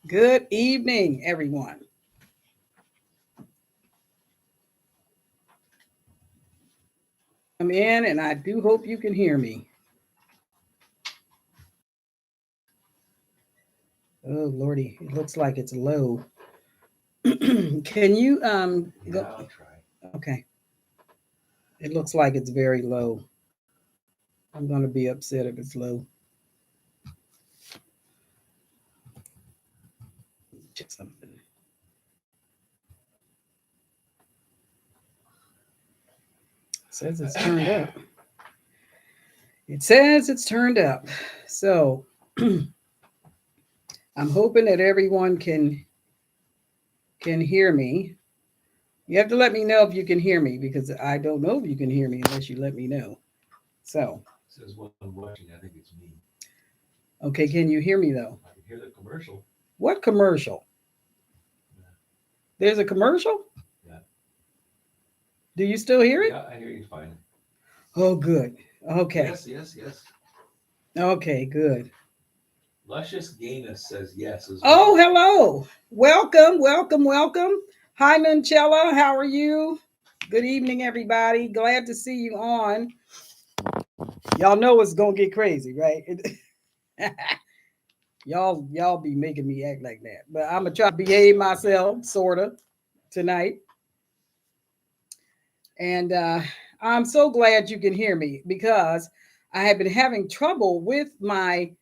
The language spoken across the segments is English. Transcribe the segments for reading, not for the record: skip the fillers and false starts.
Good evening, everyone. I'm in, and I do hope you can hear me. Oh, Lordy, it looks like it's low. Can you go? Yeah, I'll try. Okay, it looks like it's very low. I'm going to be upset if it's low. Check something. It says it's turned up. It says it's turned up. So I'm hoping that everyone can hear me. You have to let me know if you can hear me because I don't know if you can hear me unless you let me know. So, Says one watching. I think it's me. okay, can you hear me though? I can hear the commercial. What commercial? Yeah, There's a commercial? yeah, Do you still hear it? yeah. I hear you fine. Oh, good. Okay. Yes, yes, yes. Okay, good. Luscious Gayness says yes as Oh, well. hello. Welcome, welcome, welcome. Hi, Nunchella. How are you? Good evening, everybody. Glad to see you on. Y'all know it's gonna get crazy, right? y'all be making me act like that. But I'm gonna try to behave myself, sorta, tonight. And I'm so glad you can hear me because I have been having trouble with my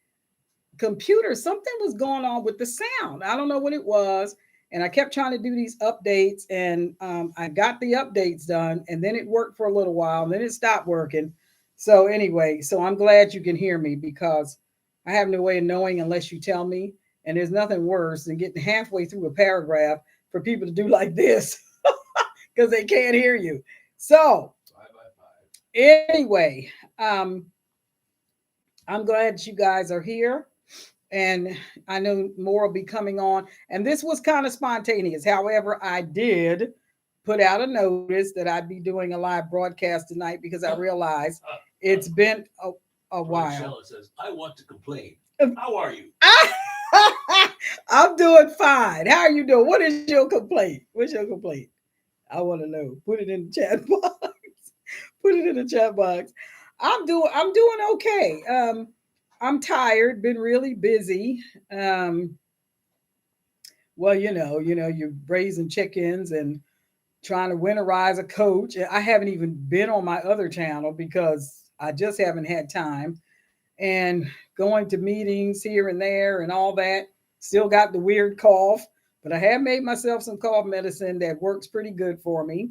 computer. Something was going on with the sound. I don't know what it was. And I kept trying to do these updates, and I got the updates done, and then it worked for a little while, and then it stopped working. So, anyway, so I'm glad you can hear me because I have no way of knowing unless you tell me. And there's nothing worse than getting halfway through a paragraph for people to do like this because they can't hear you. So, Five by five. anyway, um, I'm glad you guys are here. And I know more will be coming on. And this was kind of spontaneous. However, I did put out a notice that I'd be doing a live broadcast tonight because I realized it's been a while. Shella says, "I want to complain. How are you?" I'm doing fine. How are you doing? What is your complaint? What's your complaint? I want to know. Put it in the chat box. Put it in the chat box. I'm doing okay. I'm tired, been really busy. Um well, you're raising chickens and trying to winterize a coach. I haven't even been on my other channel because I just haven't had time and going to meetings here and there and all that. Still got the weird cough, but I have made myself some cough medicine that works pretty good for me.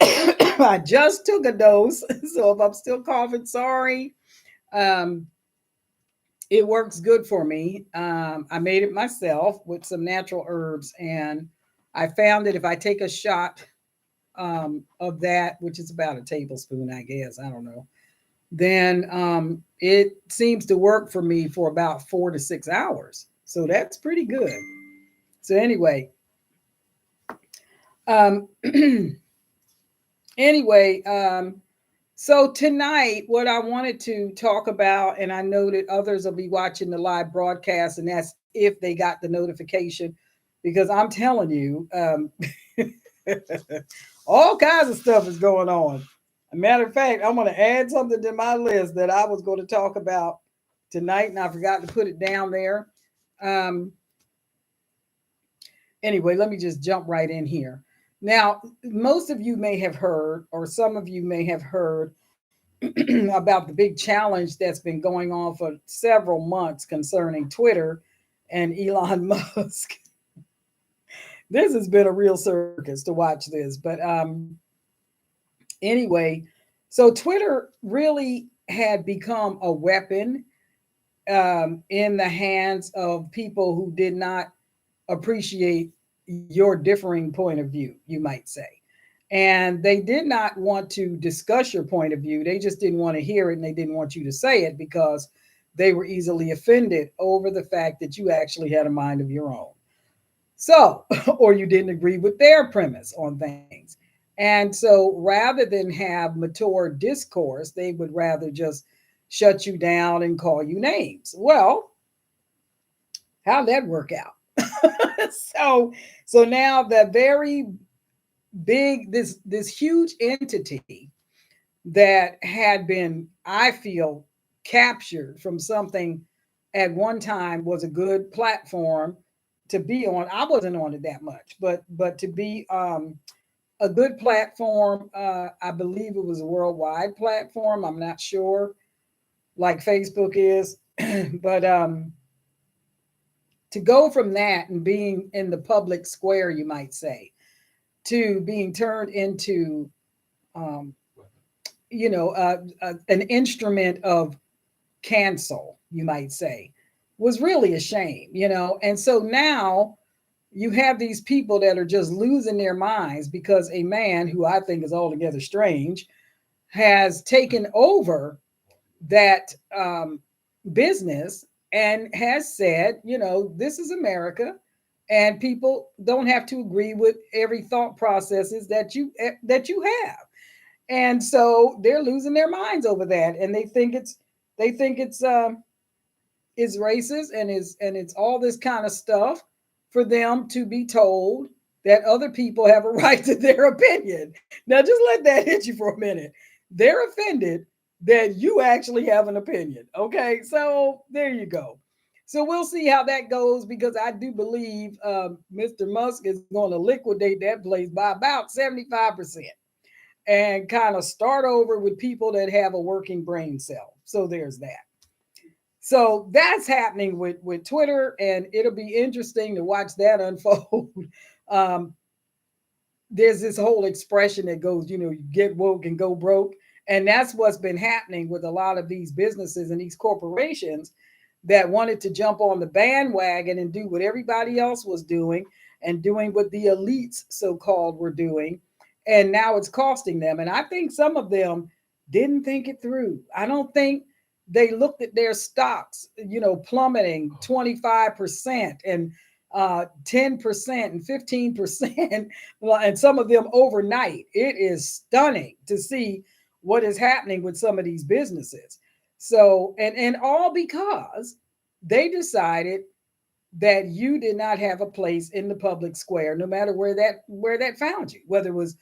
I just took a dose, so if I'm still coughing, sorry. Um, it works good for me. I made it myself with some natural herbs, and I found that if I take a shot of that, which is about a tablespoon, I guess, I don't know, then it seems to work for me for about 4 to 6 hours. So that's pretty good. So anyway, um, anyway, so tonight, what I wanted to talk about, and I know that others will be watching the live broadcast, and that's if they got the notification, because I'm telling you, all kinds of stuff is going on. A matter of fact, I'm going to add something to my list that I was going to talk about tonight, and I forgot to put it down there. Um, anyway, let me just jump right in here. Now, most of you may have heard, or some of you may have heard, about the big challenge that's been going on for several months concerning Twitter and Elon Musk. This has been a real circus to watch this. But anyway, so Twitter really had become a weapon in the hands of people who did not appreciate your differing point of view, you might say. And they did not want to discuss your point of view. They just didn't want to hear it and they didn't want you to say it because they were easily offended over the fact that you actually had a mind of your own. So, or you didn't agree with their premise on things. And so rather than have mature discourse, they would rather just shut you down and call you names. Well, how'd that work out? So now the very big, this huge entity that had been, I feel, captured from something at one time was a good platform to be on. I wasn't on it that much, but to be a good platform. I believe it was a worldwide platform. I'm not sure, like Facebook is, but to go from that and being in the public square, you might say, to being turned into, um, an instrument of cancel, you might say, was really a shame. And so now you have these people that are just losing their minds because a man who I think is altogether strange has taken over that business and has said, this is America, and people don't have to agree with every thought processes that you have. And so they're losing their minds over that, and they think it's is racist and it's all this kind of stuff for them to be told that other people have a right to their opinion. Now just let that hit you for a minute. They're offended that you actually have an opinion. Okay, so there you go. So we'll see how that goes, because I do believe Mr. Musk is going to liquidate that place by about 75% and kind of start over with people that have a working brain cell. So there's that. So that's happening with Twitter, and it'll be interesting to watch that unfold. um, there's this whole expression that goes, you get woke and go broke. And that's what's been happening with a lot of these businesses and these corporations that wanted to jump on the bandwagon and do what everybody else was doing and doing what the elites, so called, were doing. And now it's costing them. And I think some of them didn't think it through. I don't think they looked at their stocks, plummeting 25% and 10% and 15%, and some of them overnight. It is stunning to see what is happening with some of these businesses. So, and all because they decided that you did not have a place in the public square, no matter where that found you, whether it was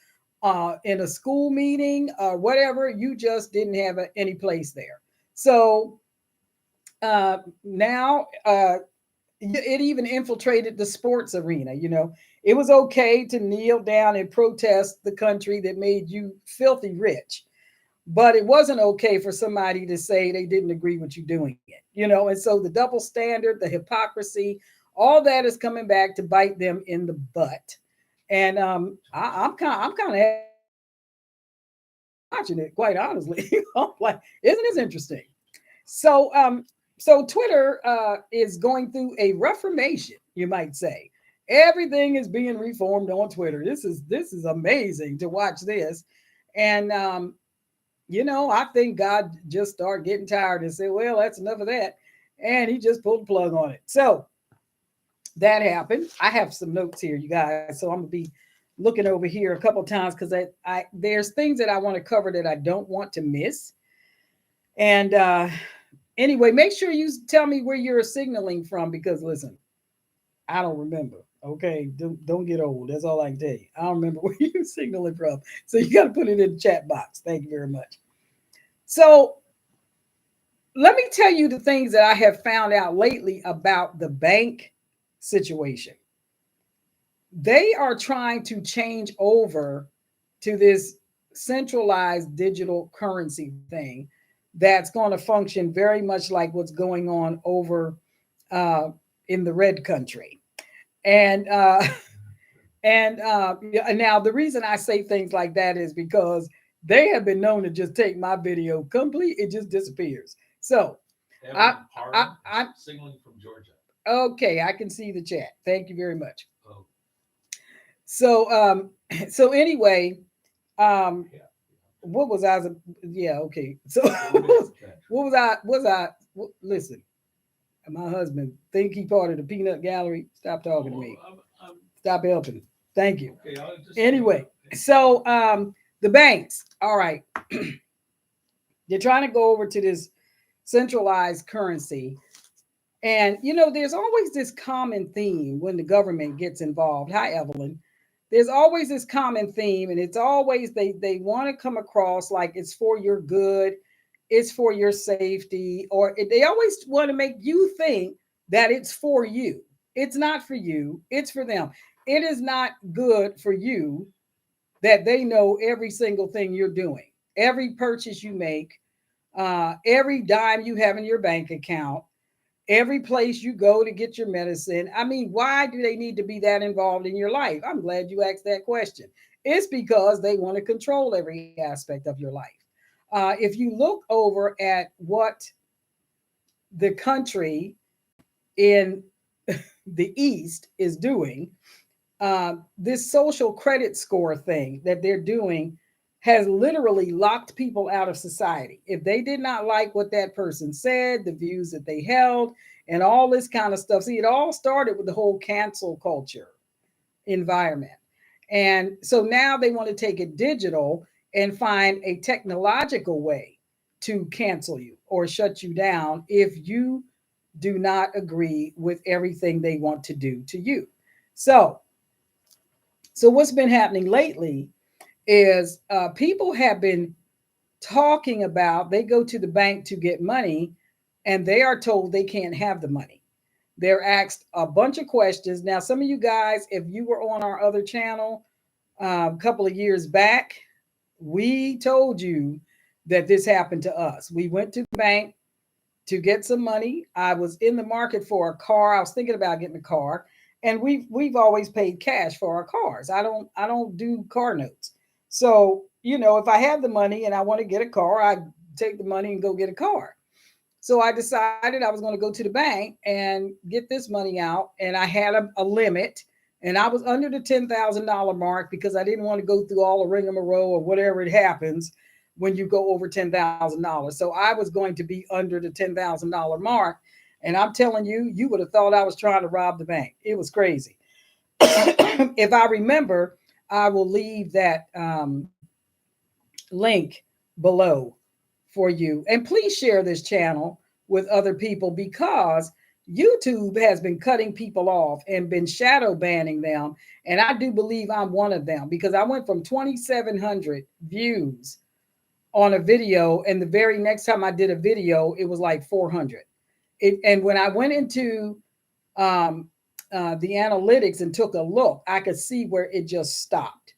in a school meeting or whatever, you just didn't have any place there. So now it even infiltrated the sports arena. It was okay to kneel down and protest the country that made you filthy rich, but it wasn't okay for somebody to say they didn't agree with you doing it. And so the double standard, the hypocrisy, all that is coming back to bite them in the butt. And I'm kind of watching it, quite honestly. I'm like, isn't this interesting? So Twitter is going through a reformation, you might say. Everything is being reformed on Twitter. This is amazing to watch this. And I think God just started getting tired and said, well, that's enough of that. And he just pulled the plug on it. So that happened. I have some notes here, you guys. So I'm going to be looking over here a couple of times because I there's things that I want to cover that I don't want to miss. And anyway, make sure you tell me where you're signaling from, because listen, I don't remember. Okay, don't get old. That's all I can tell you. I don't remember where you're signaling from. So you got to put it in the chat box. Thank you very much. So let me tell you the things that I have found out lately about the bank situation. They are trying to change over to this centralized digital currency thing that's going to function very much like what's going on over in the red country. And now the reason I say things like that is because they have been known to just take my video complete. It just disappears. So I'm signaling from Georgia. Okay, I can see the chat. Thank you very much. Oh. So anyway, what was I? Yeah, okay. So what was I? Listen, my husband think he part of the peanut gallery. Stop talking to me. Stop helping. Thank you. Okay, anyway, so the banks. All right, they're trying to go over to this centralized currency, And there's always this common theme when the government gets involved. Hi, Evelyn. There's always this common theme, and it's always they want to come across like it's for your good, it's for your safety, or they always want to make you think that it's for you. It's not for you, it's for them. It is not good for you that they know every single thing you're doing, every purchase you make, every dime you have in your bank account, every place you go to get your medicine. I mean, why do they need to be that involved in your life? I'm glad you asked that question. It's because they want to control every aspect of your life. If you look over at what the country in the East is doing, this social credit score thing that they're doing has literally locked people out of society. If they did not like what that person said, the views that they held, and all this kind of stuff. See, it all started with the whole cancel culture environment. And so now they want to take it digital and find a technological way to cancel you or shut you down if you do not agree with everything they want to do to you. So, so what's been happening lately is people have been talking about they go to the bank to get money and they are told they can't have the money. They're asked a bunch of questions. Now, some of you guys, if you were on our other channel a couple of years back, we told you that this happened to us. We went to the bank to get some money. I was in the market for a car. I was thinking about getting a car, and we've always paid cash for our cars. I don't do car notes. So, if I have the money and I want to get a car, I take the money and go get a car. So I decided I was going to go to the bank and get this money out, and I had a limit, and I was under the $10,000 mark because I didn't want to go through all the rigmarole or whatever it happens when you go over $10,000. So I was going to be under the $10,000 mark, and I'm telling you, you would have thought I was trying to rob the bank. It was crazy. If I remember, I will leave that link below for you. And please share this channel with other people because YouTube has been cutting people off and been shadow banning them. And I do believe I'm one of them because I went from 2,700 views on a video, and the very next time I did a video, it was like 400. And when I went into um, the analytics and took a look, I could see where it just stopped.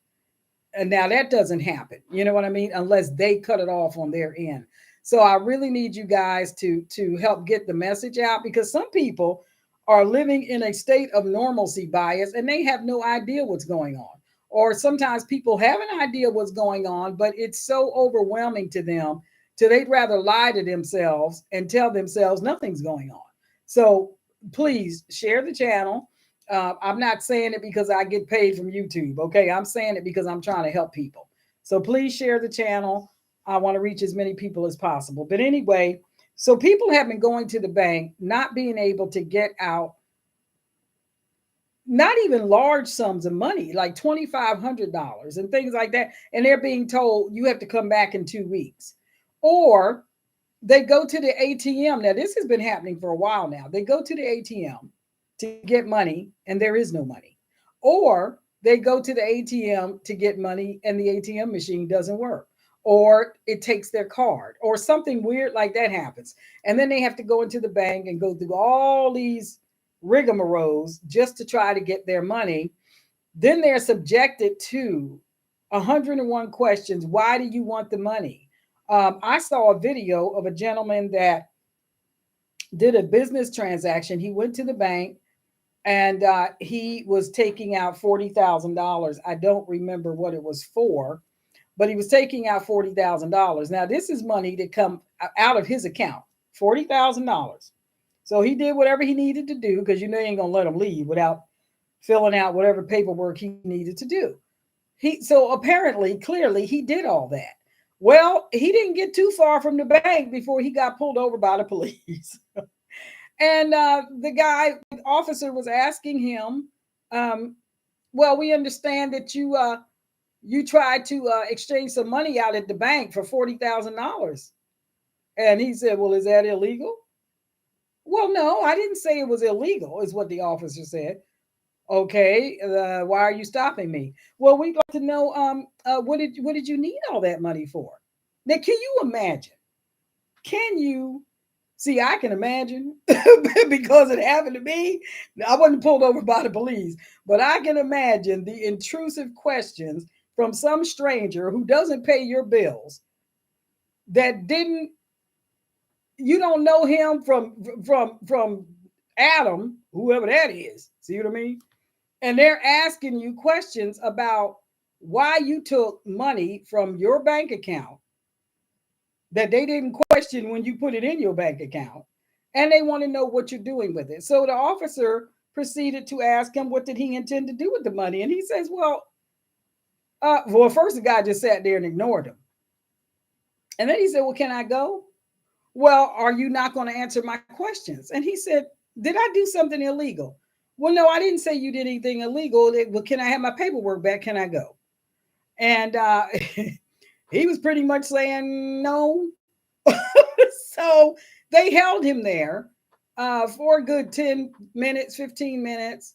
And now that doesn't happen, you know what I mean, unless they cut it off on their end. So I really need you guys to help get the message out because some people are living in a state of normalcy bias and they have no idea what's going on. Or sometimes people have an idea what's going on, but it's so overwhelming to them till they'd rather lie to themselves and tell themselves nothing's going on. So please share the channel. I'm not saying it because I get paid from YouTube. Okay. I'm saying it because I'm trying to help people. So please share the channel. I want to reach as many people as possible. But anyway, so people have been going to the bank, not being able to get out, not even large sums of money, like $2,500 and things like that. And they're being told you have to come back in 2 weeks. Or they go to the ATM. Now, this has been happening for a while now. They go to the ATM to get money and there is no money. Or they go to the ATM to get money and the ATM machine doesn't work. Or it takes their card or something weird like that happens. And then they have to go into the bank and go through all these rigmaroles just to try to get their money. Then they're subjected to 101 questions. Why do you want the money? I saw a video of a gentleman that did a business transaction. He went to the bank and he was taking out $40,000. I don't remember what it was for, but he was taking out $40,000. Now, this is money that come out of his account, $40,000. So he did whatever he needed to do because you ain't gonna let him leave without filling out whatever paperwork he needed to do. So apparently, clearly, he did all that. Well, he didn't get too far from the bank before he got pulled over by the police. And the officer was asking him, well, we understand that you tried to exchange some money out at the bank for $40,000. And he said, well, is that illegal? Well, no, I didn't say it was illegal, is what the officer said. Okay, why are you stopping me? Well, we'd like to know what did you need all that money for? Now, can you imagine? Can you see? I can imagine because it happened to me. I wasn't pulled over by the police, but I can imagine the intrusive questions from some stranger who doesn't pay your bills, that didn't, you don't know him from Adam, whoever that is. See what I mean? And they're asking you questions about why you took money from your bank account that they didn't question when you put it in your bank account. And they want to know what you're doing with it. So the officer proceeded to ask him what did he intend to do with the money. And he says, well, first the guy just sat there and ignored him. And then he said, well, can I go? Well, are you not going to answer my questions? And he said, did I do something illegal? Well, no, I didn't say you did anything illegal. Well, can I have my paperwork back? Can I go? And he was pretty much saying no. So they held him there for a good 10 minutes, 15 minutes.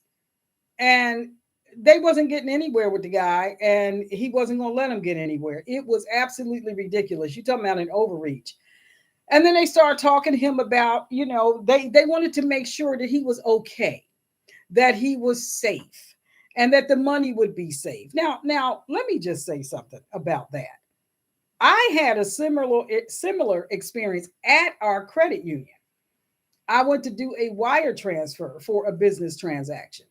And they wasn't getting anywhere with the guy, and he wasn't going to let him get anywhere. It was absolutely ridiculous. You're talking about an overreach. And then they started talking to him about, they wanted to make sure that he was okay, that he was safe, and that the money would be safe. Now, let me just say something about that. I had a similar experience at our credit union. I went to do a wire transfer for a business transaction.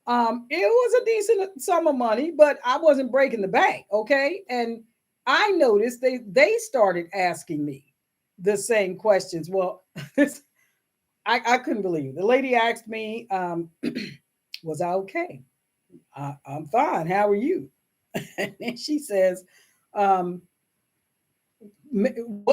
It was a decent sum of money, but I wasn't breaking the bank, okay? And I noticed they started asking me the same questions. Well, I couldn't believe it. The lady asked me, was I okay? I'm fine. How are you? And she says, um,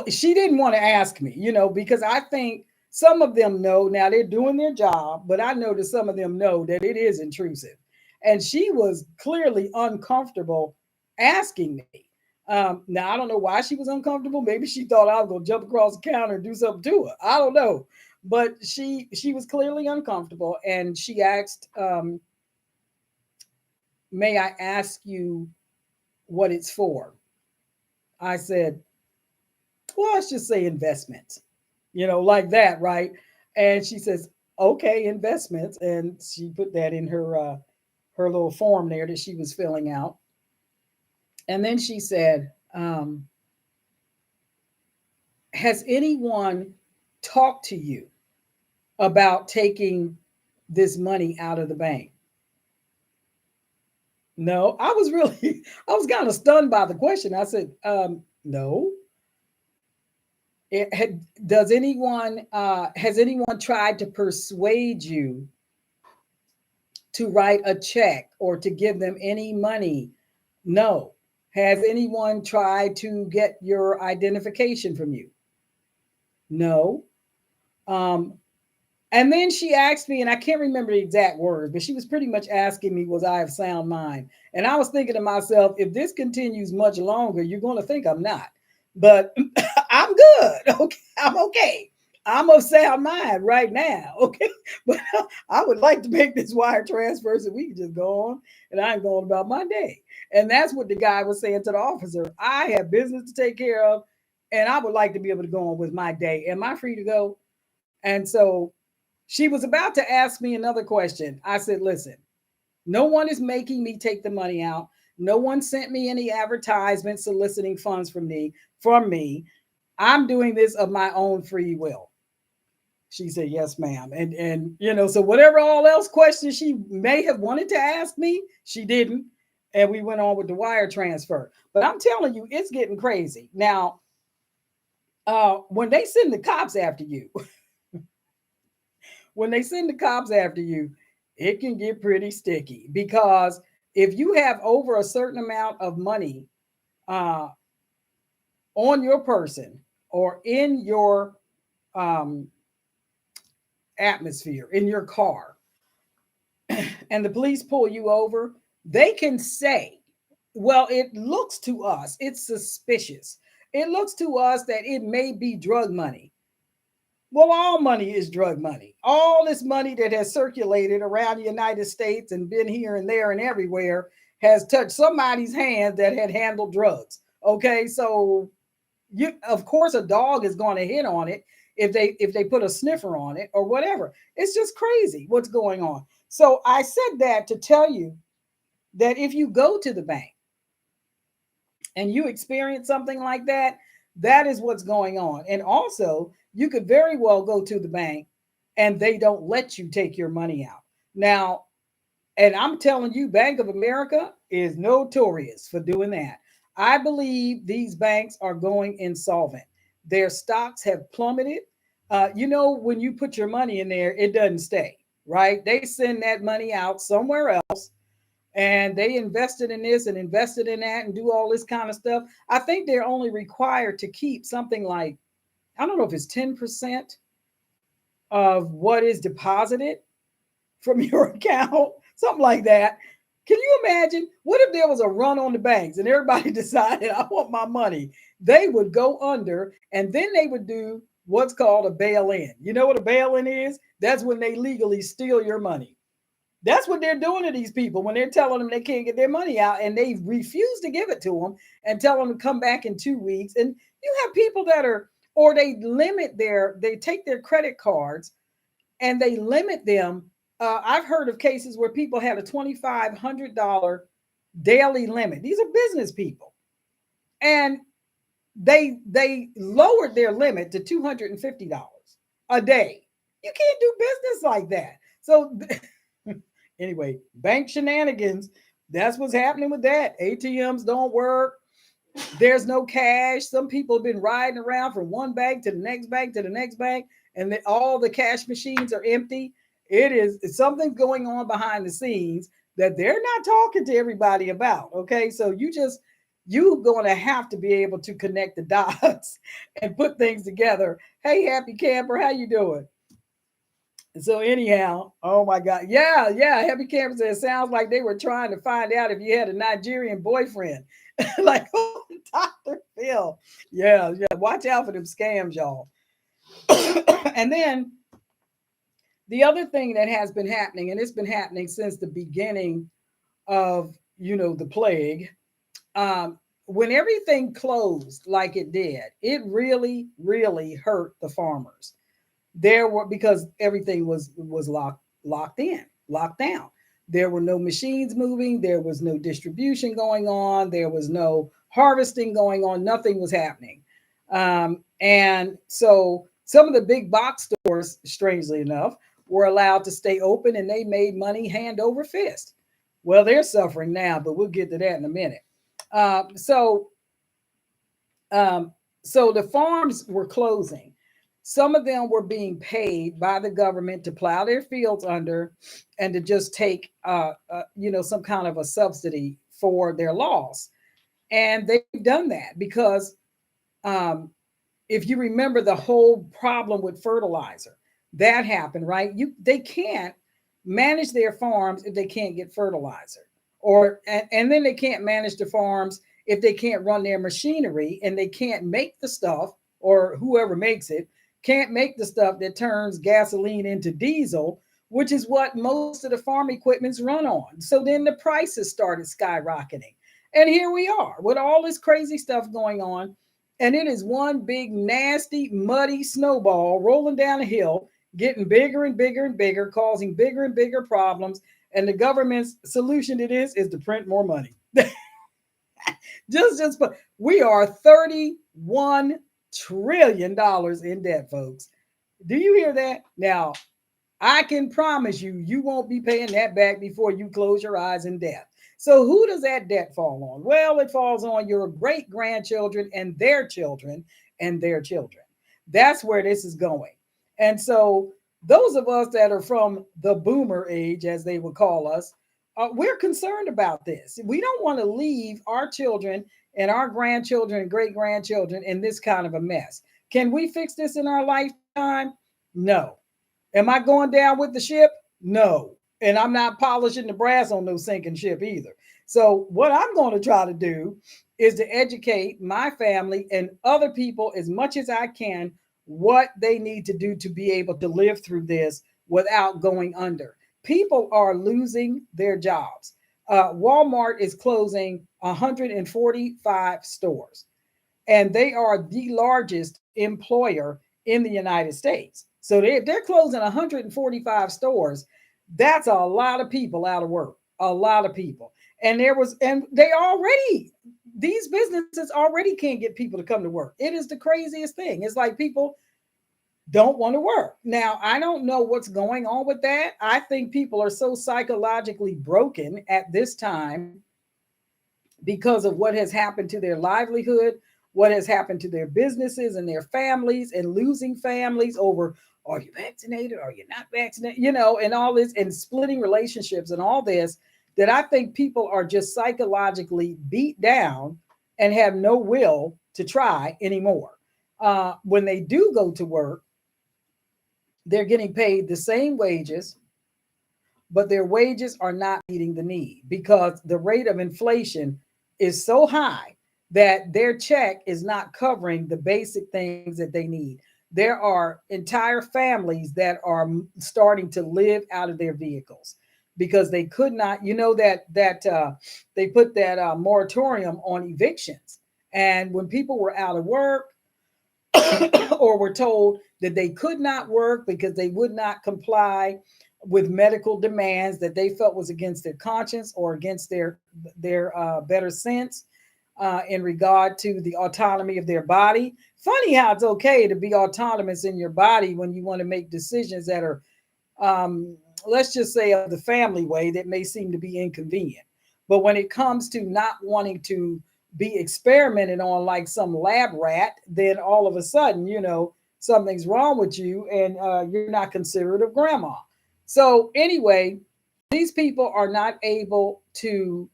she didn't want to ask me, because I think some of them know now they're doing their job, but I know that some of them know that it is intrusive. And she was clearly uncomfortable asking me. Now, I don't know why she was uncomfortable. Maybe she thought I was going to jump across the counter and do something to her. I don't know. But she was clearly uncomfortable. And she asked, may I ask you what it's for? I said, well, let's just say investments, like that, right? And she says, okay, investments. And she put that in her little form there that she was filling out. And then she said, has anyone talked to you about taking this money out of the bank? No, I was kind of stunned by the question. I said, no. Has anyone tried to persuade you to write a check or to give them any money? No. Has anyone tried to get your identification from you? No. And then she asked me, and I can't remember the exact words, but she was pretty much asking me, was I of sound mind? And I was thinking to myself, if this continues much longer, you're going to think I'm not. But I'm good. Okay. I'm okay. I'm of sound mind right now. Okay. But I would like to make this wire transfer so we can just go on and I'm going about my day. And that's what the guy was saying to the officer. I have business to take care of, and I would like to be able to go on with my day. Am I free to go? And so she was about to ask me another question. I said, listen, no one is making me take the money out. No one sent me any advertisements soliciting funds from me. I'm doing this of my own free will. She said, yes, ma'am. And so whatever all else questions she may have wanted to ask me, she didn't. And we went on with the wire transfer. But I'm telling you, it's getting crazy. Now, when they send the cops after you, it can get pretty sticky, because if you have over a certain amount of money on your person or in your atmosphere, in your car, and the police pull you over, they can say, well, it looks to us, it's suspicious. It looks to us that it may be drug money. Well, all money is drug money. All this money that has circulated around the United States and been here and there and everywhere has touched somebody's hand that had handled drugs. Okay, so you, of course, a dog is going to hit on it if they put a sniffer on it or whatever. It's just crazy what's going on. So I said that to tell you that if you go to the bank and you experience something like that, that is what's going on. And also, you could very well go to the bank and they don't let you take your money out. Now, and I'm telling you, Bank of America is notorious for doing that. I believe these banks are going insolvent. Their stocks have plummeted. When you put your money in there, it doesn't stay, right? They send that money out somewhere else and they invested in this and invested in that and do all this kind of stuff. I think they're only required to keep something like, I don't know if it's 10% of what is deposited from your account, something like that. Can you imagine? What if there was a run on the banks and everybody decided, I want my money? They would go under and then they would do what's called a bail in. You know what a bail in is? That's when they legally steal your money. That's what they're doing to these people when they're telling them they can't get their money out and they refuse to give it to them and tell them to come back in 2 weeks. And you have people that are, or they take their credit cards and they limit them. I've heard of cases where people had a $2,500 daily limit. These are business people. And they lowered their limit to $250 a day. You can't do business like that. So anyway, bank shenanigans. That's what's happening with that. ATMs don't work. There's no cash. Some people have been riding around from one bank to the next bank to the next bank, and all the cash machines are empty. It's something going on behind the scenes that they're not talking to everybody about. Okay, so you're going to have to be able to connect the dots and put things together. Hey, happy camper, how you doing? So anyhow, oh my God. Yeah. Happy Camper said, sounds like they were trying to find out if you had a Nigerian boyfriend. Like, oh, Dr. Phil. Yeah. Watch out for them scams, y'all. And then the other thing that has been happening, and it's been happening since the beginning of, the plague, when everything closed like it did, it really, really hurt the farmers. Because everything was locked down. There were no machines moving. There was no distribution going on. There was no harvesting going on. Nothing was happening. And so some of the big box stores, strangely enough, were allowed to stay open and they made money hand over fist. Well, they're suffering now, but we'll get to that in a minute. So the farms were closing. Some of them were being paid by the government to plow their fields under and to just take, some kind of a subsidy for their loss. And they've done that because if you remember the whole problem with fertilizer, that happened, right? They can't manage their farms if they can't get fertilizer, and then they can't manage the farms if they can't run their machinery, and they can't make the stuff, or whoever makes it can't make the stuff that turns gasoline into diesel, which is what most of the farm equipment's run on. So then the prices started skyrocketing. And here we are with all this crazy stuff going on. And it is one big, nasty, muddy snowball rolling down a hill, getting bigger and bigger and bigger, causing bigger and bigger problems. And the government's solution to this is to print more money. We are $31 trillion in debt, folks. Do you hear that? Now, I can promise you won't be paying that back before you close your eyes in death. So who does that debt fall on? Well, it falls on your great grandchildren and their children and their children. That's where this is going. And so those of us that are from the boomer age, as they would call us, we're concerned about this. We don't want to leave our children and our grandchildren and great grandchildren in this kind of a mess. Can we fix this in our lifetime? No. Am I going down with the ship? No. And I'm not polishing the brass on no sinking ship either. So what I'm going to try to do is to educate my family and other people as much as I can what they need to do to be able to live through this without going under. People are losing their jobs. Walmart is closing 145 stores, and they are the largest employer in the United States. So they're closing 145 stores. That's a lot of people out of work. A lot of people. And they already, these businesses already can't get people to come to work. It is the craziest thing. It's like people don't want to work. Now, I don't know what's going on with that. I think people are so psychologically broken at this time because of what has happened to their livelihood, what has happened to their businesses and their families, and losing families over, are you vaccinated? Are you not vaccinated? And all this, and splitting relationships and all this, that I think people are just psychologically beat down and have no will to try anymore. When they do go to work, they're getting paid the same wages, but their wages are not meeting the need because the rate of inflation is so high that their check is not covering the basic things that they need. There are entire families that are starting to live out of their vehicles because they could not, that they put that moratorium on evictions. And when people were out of work, or were told that they could not work because they would not comply with medical demands that they felt was against their conscience or against their better sense in regard to the autonomy of their body. Funny how it's okay to be autonomous in your body when you want to make decisions that are, let's just say, of the family way that may seem to be inconvenient. But when it comes to not wanting to be experimented on like some lab rat, then all of a sudden, something's wrong with you and you're not considerate of grandma. So, anyway, these people are not able to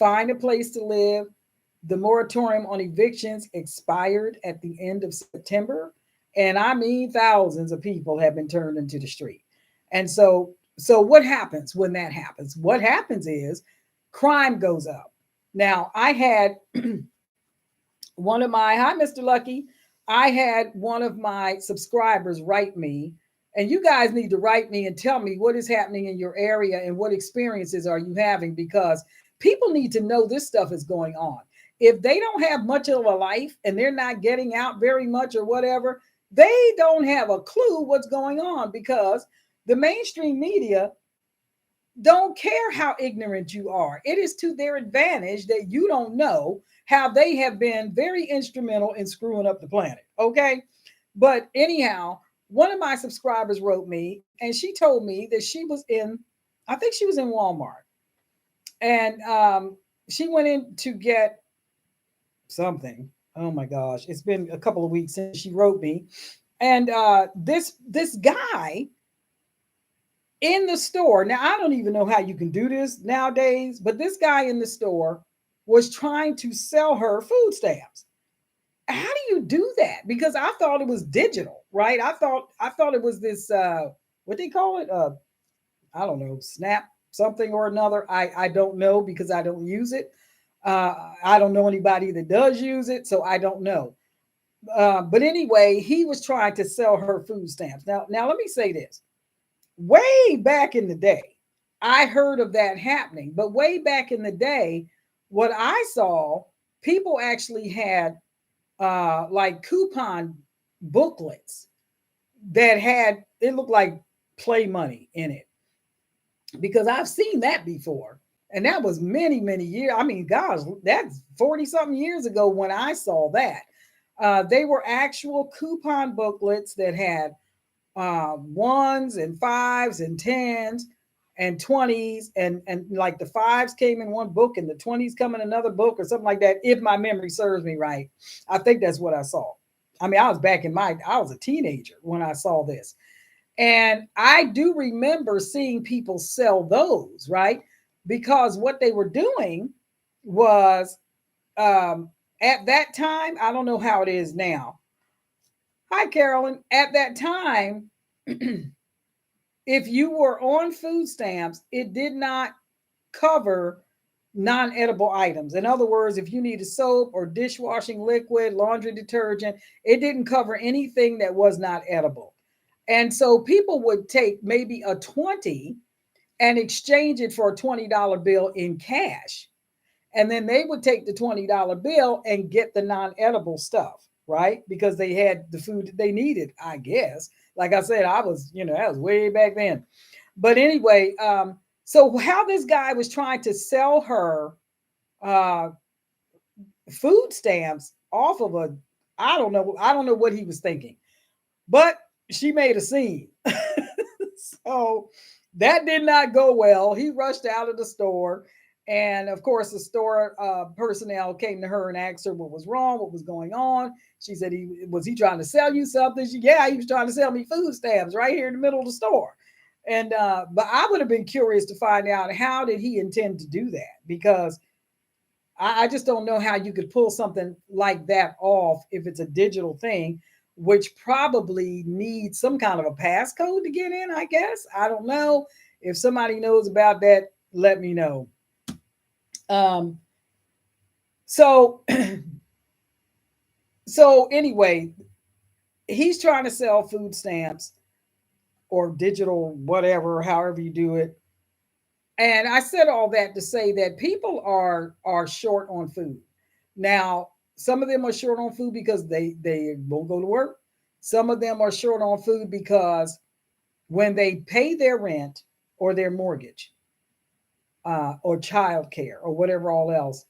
find a place to live. The moratorium on evictions expired at the end of September. And I mean, thousands of people have been turned into the street. And so what happens when that happens? What happens is crime goes up. Now, I had one of my, hi, Mr. Lucky, I had one of my subscribers write me, and you guys need to write me and tell me what is happening in your area and what experiences are you having, because people need to know this stuff is going on. If they don't have much of a life and they're not getting out very much or whatever, they don't have a clue what's going on because the mainstream media don't care how ignorant you are. It is to their advantage that you don't know how they have been very instrumental in screwing up the planet. Okay. But anyhow, one of my subscribers wrote me and she told me that I think she was in Walmart. And she went in to get something. Oh my gosh. It's been a couple of weeks since she wrote me. And this guy in the store. Now, I don't even know how you can do this nowadays, but this guy in the store was trying to sell her food stamps. How do you do that? Because I thought it was digital, right? I thought it was this what they call it? I don't know, Snap something or another. I don't know because I don't use it. I don't know anybody that does use it, so I don't know. But anyway, he was trying to sell her food stamps. Now let me say this. Way back in the day, I heard of that happening. But way back in the day, what I saw, people actually had like coupon booklets that had, it looked like play money in it. Because I've seen that before. And that was many, many years. I mean, gosh, that's 40 something years ago when I saw that. They were actual coupon booklets that had ones and fives and tens and 20s, and like the fives came in one book and the 20s come in another book or something like that, if my memory serves me right. I think that's what I saw. I mean, I was a teenager when I saw this, and I do remember seeing people sell those, right? Because what they were doing was, at that time, I don't know how it is now. Hi, Carolyn. At that time, if you were on food stamps, it did not cover non-edible items. In other words, if you need a soap or dishwashing liquid, laundry detergent, it didn't cover anything that was not edible. And so people would take maybe a 20 and exchange it for a $20 bill in cash. And then they would take the $20 bill and get the non-edible stuff, right? Because they had the food that they needed, I guess. Like I said, I was, that was way back then. But anyway, so how this guy was trying to sell her uh, food stamps off of I don't know what he was thinking, but she made a scene. So that did not go well. He rushed out of the store. And of course, the store personnel came to her and asked her what was wrong, what was going on. She said, he trying to sell you something? Yeah, he was trying to sell me food stamps right here in the middle of the store. And but I would have been curious to find out, how did he intend to do that? Because I just don't know how you could pull something like that off if it's a digital thing, which probably needs some kind of a passcode to get in, I guess. I don't know. If somebody knows about that, let me know. So so anyway, he's trying to sell food stamps or digital whatever, however you do it. And I said all that to say that people are short on food. Now, some of them are short on food because they won't go to work. Some of them are short on food because when they pay their rent or their mortgage or childcare or whatever all else,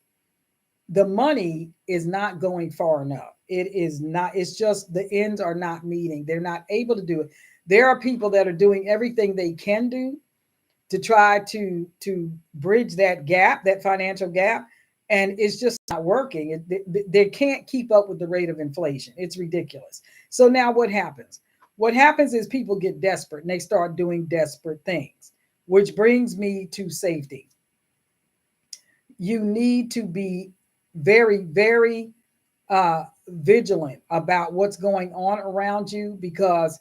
the money is not going far enough. It is not. It's just the ends are not meeting. They're not able to do it. There are people that are doing everything they can do to try to bridge that gap, that financial gap, and it's just not working. They can't keep up with the rate of inflation. It's ridiculous. So now what happens? What happens is people get desperate and they start doing desperate things, which brings me to safety. You need to be very, very vigilant about what's going on around you, because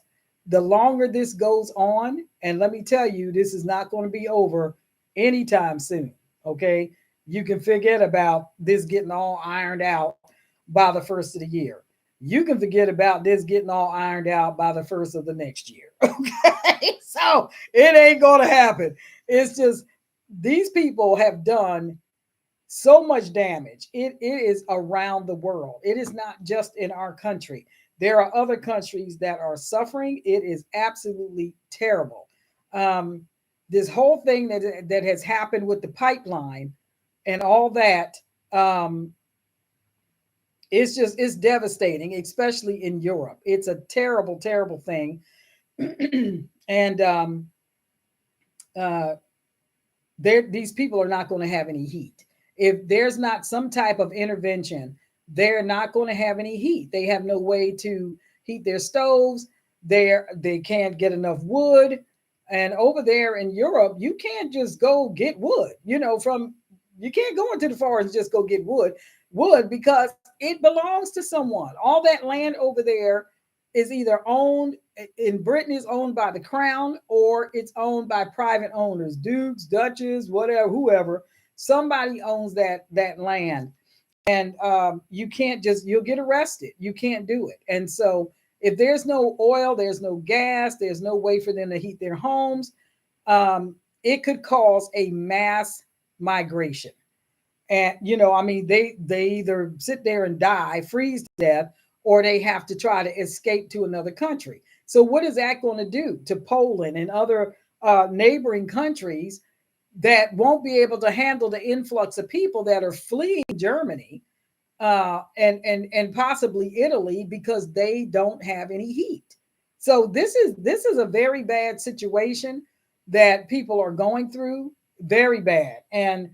the longer this goes on, and let me tell you, this is not going to be over anytime soon. Okay. You can forget about this getting all ironed out by the first of the year. You can forget about this getting all ironed out by the first of the next year. Okay. So it ain't going to happen. It's just these people have done so much damage. It is around the world. It is not just in our country. There are other countries that are suffering. It is absolutely terrible. Um, this whole thing that has happened with the pipeline and all that, it's devastating, especially in Europe. It's a terrible, terrible thing. And these people are not going to have any heat. If there's not some type of intervention, they're not going to have any heat. They have no way to heat their stoves. They can't get enough wood. And over there in Europe, you can't just go get wood. You can't go into the forest and just go get wood because it belongs to someone. All that land over there is either owned in Britain, is owned by the crown, or it's owned by private owners, dukes, duchess, whatever, whoever. Somebody owns that land, and you can't you'll get arrested. You can't do it. And so if there's no oil, there's no gas, there's no way for them to heat their homes, it could cause a mass migration. And they either sit there and die, freeze to death, or they have to try to escape to another country. So what is that going to do to Poland and other neighboring countries that won't be able to handle the influx of people that are fleeing Germany and possibly Italy because they don't have any heat? So this is a very bad situation that people are going through, very bad. And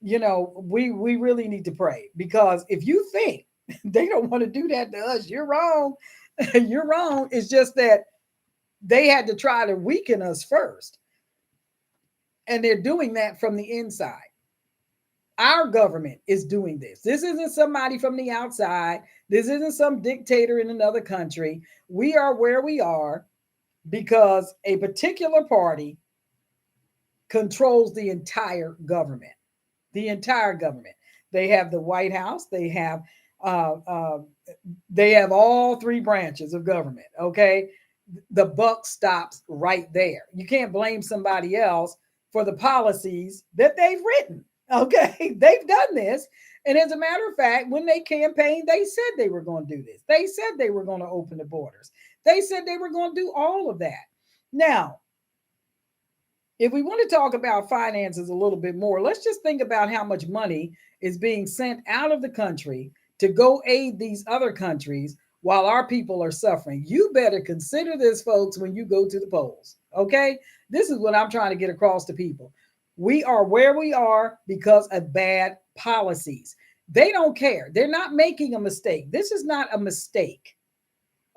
we really need to pray, because if you think they don't want to do that to us, you're wrong. You're wrong. It's just that they had to try to weaken us first. And they're doing that from the inside. Our government is doing this. This isn't somebody from the outside. This isn't some dictator in another country. We are where we are because a particular party controls the entire government. the entire government. They have the White House. Uh, uh, they have all three branches of government. Okay, the buck stops right there. You can't blame somebody else for the policies that they've written. Okay, they've done this. And as a matter of fact, when they campaigned, they said they were going to do this. They said they were going to open the borders. They said they were going to do all of that. Now, if we want to talk about finances a little bit more, let's just think about how much money is being sent out of the country to go aid these other countries while our people are suffering. You better consider this, folks, when you go to the polls. Okay? This is what I'm trying to get across to people. We are where we are because of bad policies. They don't care. They're not making a mistake. This is not a mistake.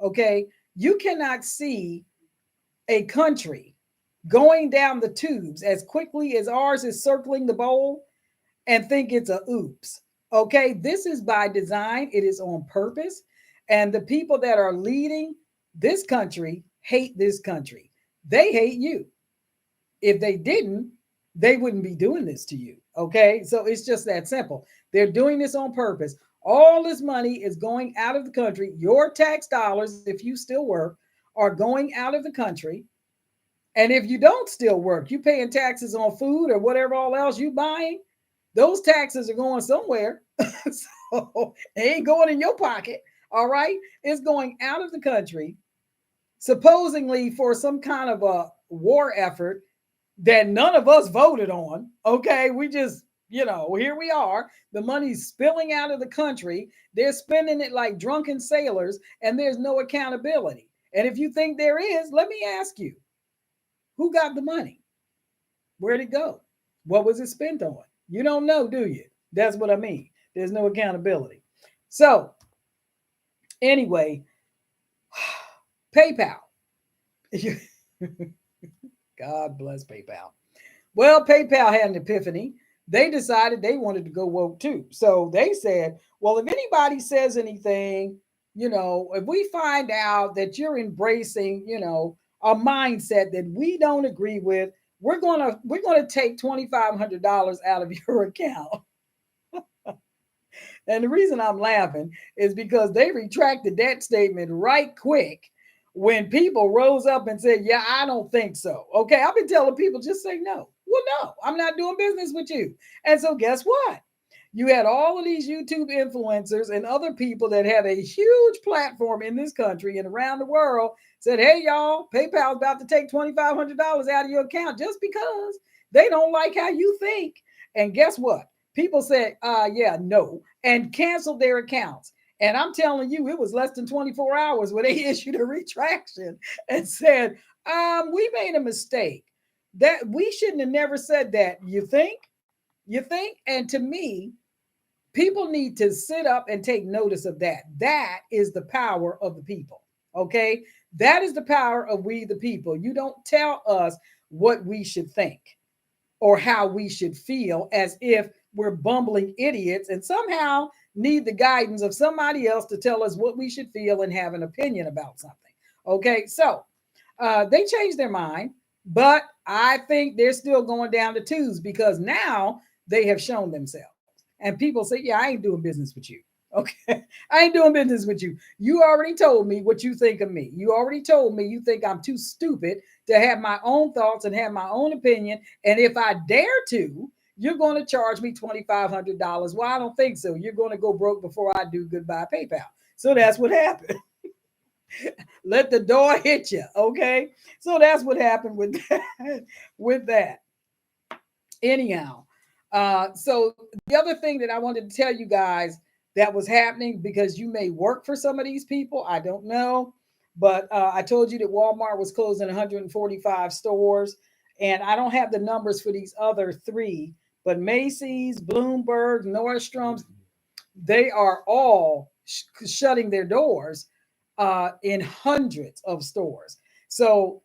Okay? You cannot see a country going down the tubes as quickly as ours is circling the bowl and think it's a oops. Okay? This is by design. It is on purpose. And the people that are leading this country hate this country. They hate you. If they didn't, they wouldn't be doing this to you. Okay. So it's just that simple. They're doing this on purpose. All this money is going out of the country. Your tax dollars, if you still work, are going out of the country. And if you don't still work, you paying taxes on food or whatever all else you buying, those taxes are going somewhere. So they ain't going in your pocket. All right. It's going out of the country, supposedly for some kind of a war effort that none of us voted on. Okay. We just, here we are. The money's spilling out of the country. They're spending it like drunken sailors, and there's no accountability. And if you think there is, let me ask you, who got the money? Where'd it go? What was it spent on? You don't know, do you? That's what I mean. There's no accountability. So, anyway, PayPal. God bless PayPal. Well, PayPal had an epiphany. They decided they wanted to go woke too. So they said, well, if anybody says anything, if we find out that you're embracing, a mindset that we don't agree with, we're gonna take $2,500 out of your account. And the reason I'm laughing is because they retracted that statement right quick when people rose up and said, yeah, I don't think so. Okay, I've been telling people, just say no. Well, no, I'm not doing business with you. And so guess what? You had all of these YouTube influencers and other people that have a huge platform in this country and around the world said, hey, y'all, PayPal's about to take $2,500 out of your account just because they don't like how you think. And guess what? People said, yeah, no, and canceled their accounts. And I'm telling you, it was less than 24 hours when they issued a retraction and said, we made a mistake. That we shouldn't have never said that. You think? And to me, people need to sit up and take notice of that. That is the power of the people. Okay? That is the power of we the people. You don't tell us what we should think or how we should feel as if we're bumbling idiots and somehow need the guidance of somebody else to tell us what we should feel and have an opinion about something. Okay, so they changed their mind, but I think they're still going down the tubes because now they have shown themselves. And people say, yeah, I ain't doing business with you. Okay, I ain't doing business with you. You already told me what you think of me. You already told me you think I'm too stupid to have my own thoughts and have my own opinion. And if I dare to, you're going to charge me $2,500. Well, I don't think so. You're going to go broke before I do. Goodbye, PayPal. So that's what happened. Let the door hit you. Okay. So that's what happened with that. Anyhow. So the other thing that I wanted to tell you guys that was happening, because you may work for some of these people, I don't know, but I told you that Walmart was closing 145 stores, and I don't have the numbers for these other three, but Macy's, Bloomberg, Nordstrom's, they are all shutting their doors in hundreds of stores. So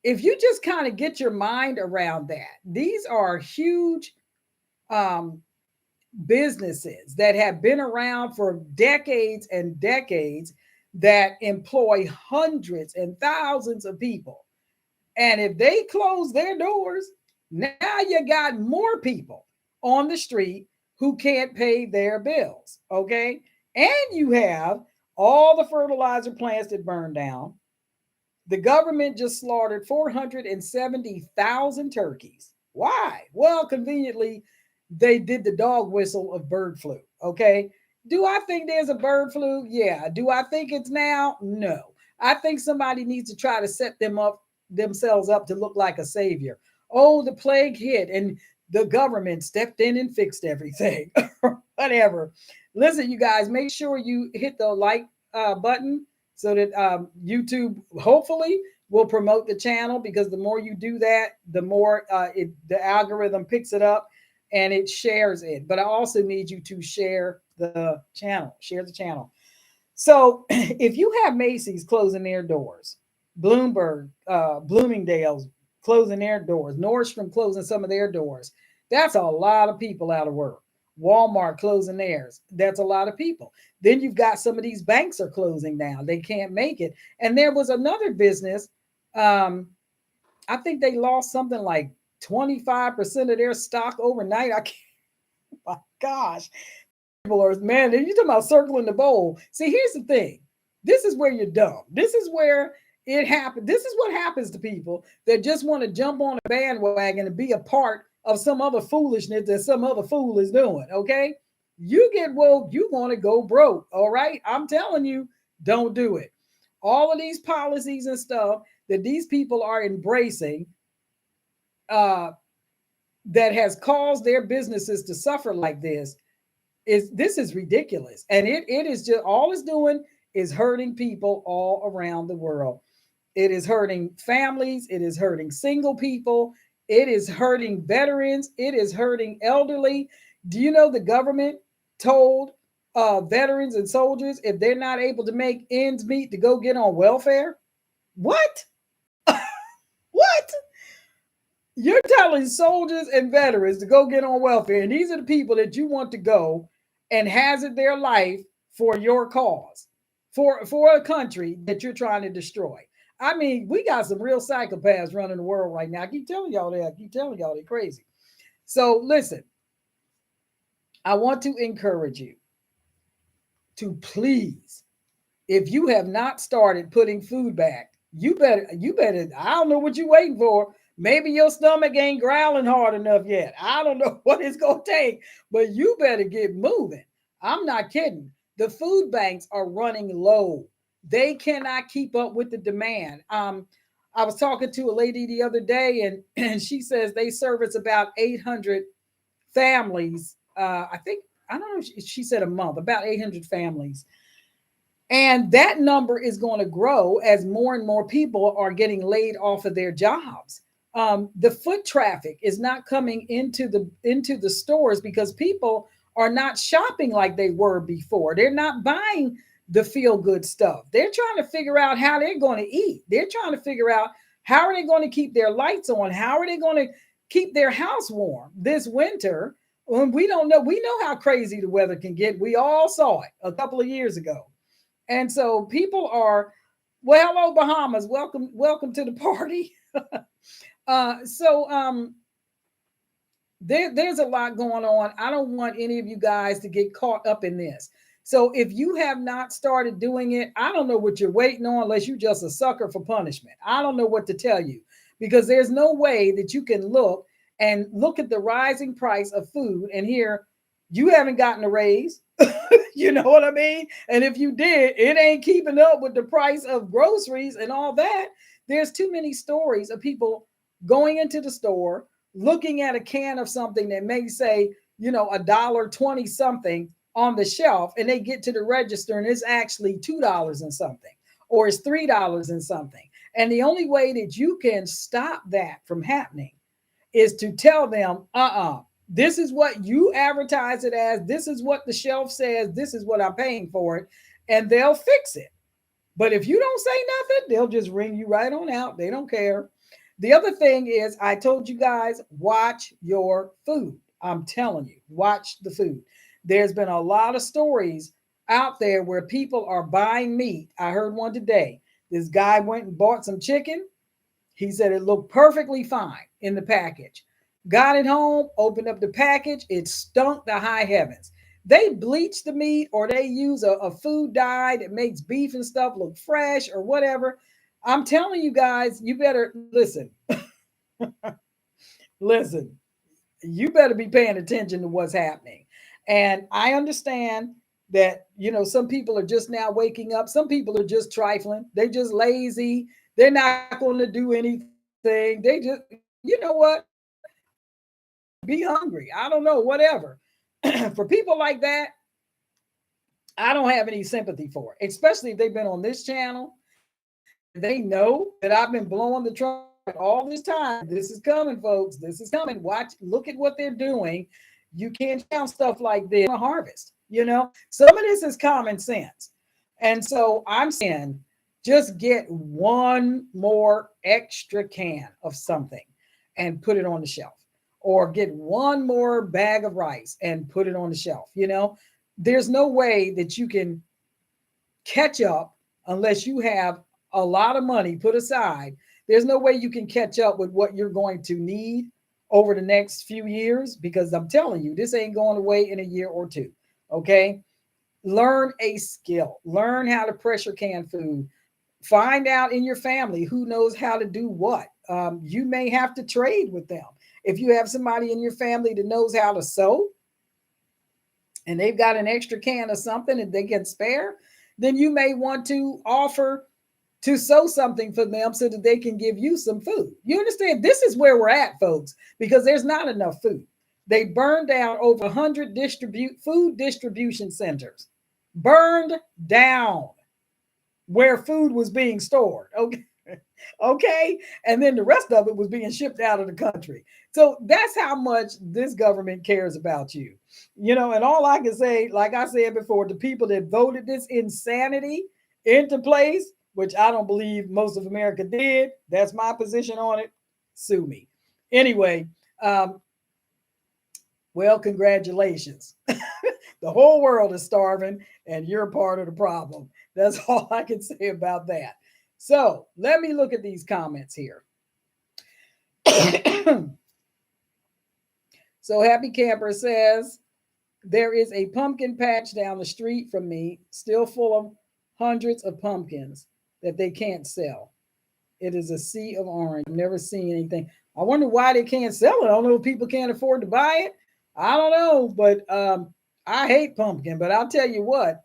if you just kind of get your mind around that, these are huge businesses that have been around for decades and decades that employ hundreds and thousands of people. And if they close their doors, now you got more people on the street who can't pay their bills. Okay. And you have all the fertilizer plants that burned down. The government just slaughtered 470,000 turkeys. Why? Well, conveniently, they did the dog whistle of bird flu. Okay. Do I think there's a bird flu? Yeah. Do I think it's now? No. I think somebody needs to try to set themselves up to look like a savior. Oh, the plague hit and the government stepped in and fixed everything. Whatever. Listen, you guys, make sure you hit the like button so that YouTube hopefully will promote the channel, because the more you do that, the more the algorithm picks it up and it shares it. But I also need you to share the channel. Share the channel. So if you have Macy's closing their doors, Bloomingdale's closing their doors, Nordstrom closing some of their doors, that's a lot of people out of work. Walmart closing theirs, that's a lot of people. Then you've got some of these banks are closing down. They can't make it. And there was another business, I think they lost something like 25% of their stock overnight. I can't, oh my gosh. Man, you talking about circling the bowl. See, here's the thing. This is where you're dumb. This is where it happened. This is what happens to people that just want to jump on a bandwagon and be a part of some other foolishness that some other fool is doing. Okay. You get woke, you want to go broke. All right. I'm telling you, don't do it. All of these policies and stuff that these people are embracing that has caused their businesses to suffer like this is ridiculous. And it is just, all it's doing is hurting people all around the world. It is hurting families. It is hurting single people. It is hurting veterans. It is hurting elderly. Do you know the government told veterans and soldiers if they're not able to make ends meet to go get on welfare? What? What? You're telling soldiers and veterans to go get on welfare, and these are the people that you want to go and hazard their life for your cause, for a country that you're trying to destroy. I mean, we got some real psychopaths running the world right now. I keep telling y'all that. I keep telling y'all they're crazy. So listen, I want to encourage you to please, if you have not started putting food back, you better, I don't know what you're waiting for. Maybe your stomach ain't growling hard enough yet. I don't know what it's going to take, but you better get moving. I'm not kidding. The food banks are running low. They cannot keep up with the demand. I was talking to a lady the other day, and she says they service about 800 families. I don't know if she said a month, about 800 families. And that number is going to grow as more and more people are getting laid off of their jobs. The foot traffic is not coming into the stores because people are not shopping like they were before. They're not buying the feel good stuff. They're trying to figure out how they're going to eat. They're trying to figure out how are they going to keep their lights on? How are they going to keep their house warm this winter? When we don't know, we know how crazy the weather can get. We all saw it a couple of years ago. And so people are, well, hello, Bahamas. Welcome to the party. There's a lot going on. I don't want any of you guys to get caught up in this. So if you have not started doing it, I don't know what you're waiting on unless you're just a sucker for punishment. I don't know what to tell you, because there's no way that you can look at the rising price of food and hear you haven't gotten a raise. You know what I mean? And if you did, it ain't keeping up with the price of groceries and all that. There's too many stories of people going into the store, looking at a can of something that may say, $1.20 something on the shelf, and they get to the register and it's actually $2 and something, or it's $3 and something. And the only way that you can stop that from happening is to tell them, this is what you advertise it as. This is what the shelf says. This is what I'm paying for it. And they'll fix it. But if you don't say nothing, they'll just ring you right on out. They don't care. The other thing is, I told you guys, watch your food. I'm telling you, watch the food. There's been a lot of stories out there where people are buying meat. I heard one today. This guy went and bought some chicken. He said it looked perfectly fine in the package. Got it home, opened up the package, it stunk to high heavens. They bleach the meat or they use a food dye that makes beef and stuff look fresh or whatever. I'm telling you guys, you better listen. Listen, you better be paying attention to what's happening. And I understand that, some people are just now waking up. Some people are just trifling. They're just lazy. They're not going to do anything. They just, what? Be hungry. I don't know, whatever. For people like that, I don't have any sympathy for, especially if they've been on this channel and they know that I've been blowing the trumpet all this time. This is coming, folks. This is coming. Watch, look at what they're doing. You can't count stuff like this on a harvest. Some of this is common sense. And so I'm saying just get one more extra can of something and put it on the shelf, or get one more bag of rice and put it on the shelf. There's no way that you can catch up unless you have a lot of money put aside. There's no way you can catch up with what you're going to need over the next few years, because I'm telling you, this ain't going away in a year or two. Okay. Learn a skill, learn how to pressure can food, find out in your family who knows how to do what. You may have to trade with them. If you have somebody in your family that knows how to sew and they've got an extra can of something that they can spare, then you may want to offer to sew something for them so that they can give you some food. You understand? This is where we're at, folks, because there's not enough food. They burned down over 100 food distribution centers, burned down where food was being stored. Okay. Okay. And then the rest of it was being shipped out of the country. So that's how much this government cares about you. And all I can say, like I said before, the people that voted this insanity into place, which I don't believe most of America did, that's my position on it, sue me. Anyway, well, congratulations. The whole world is starving and you're part of the problem. That's all I can say about that. So let me look at these comments here. So Happy Camper says, there is a pumpkin patch down the street from me, still full of hundreds of pumpkins that they can't sell. It is a sea of orange. I've never seen anything. I wonder why they can't sell it. I don't know if people can't afford to buy it. I don't know, but I hate pumpkin. But I'll tell you what,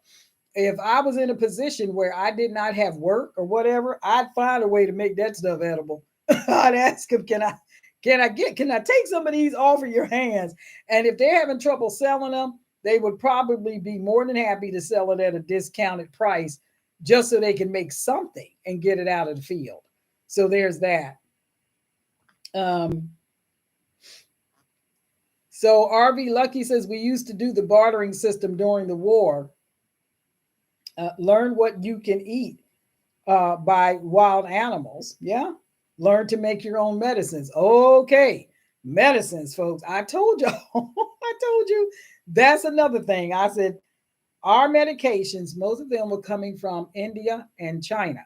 if I was in a position where I did not have work or whatever, I'd find a way to make that stuff edible. I'd ask them, can I take some of these off of your hands? And if they're having trouble selling them, they would probably be more than happy to sell it at a discounted price just so they can make something and get it out of the field. So there's that. So RV Lucky says, we used to do the bartering system during the war. Learn what you can eat by wild animals. Yeah. Learn to make your own medicines. Okay. Medicines, folks. I told y'all. I told you. That's another thing. I said, our medications, most of them were coming from India and China.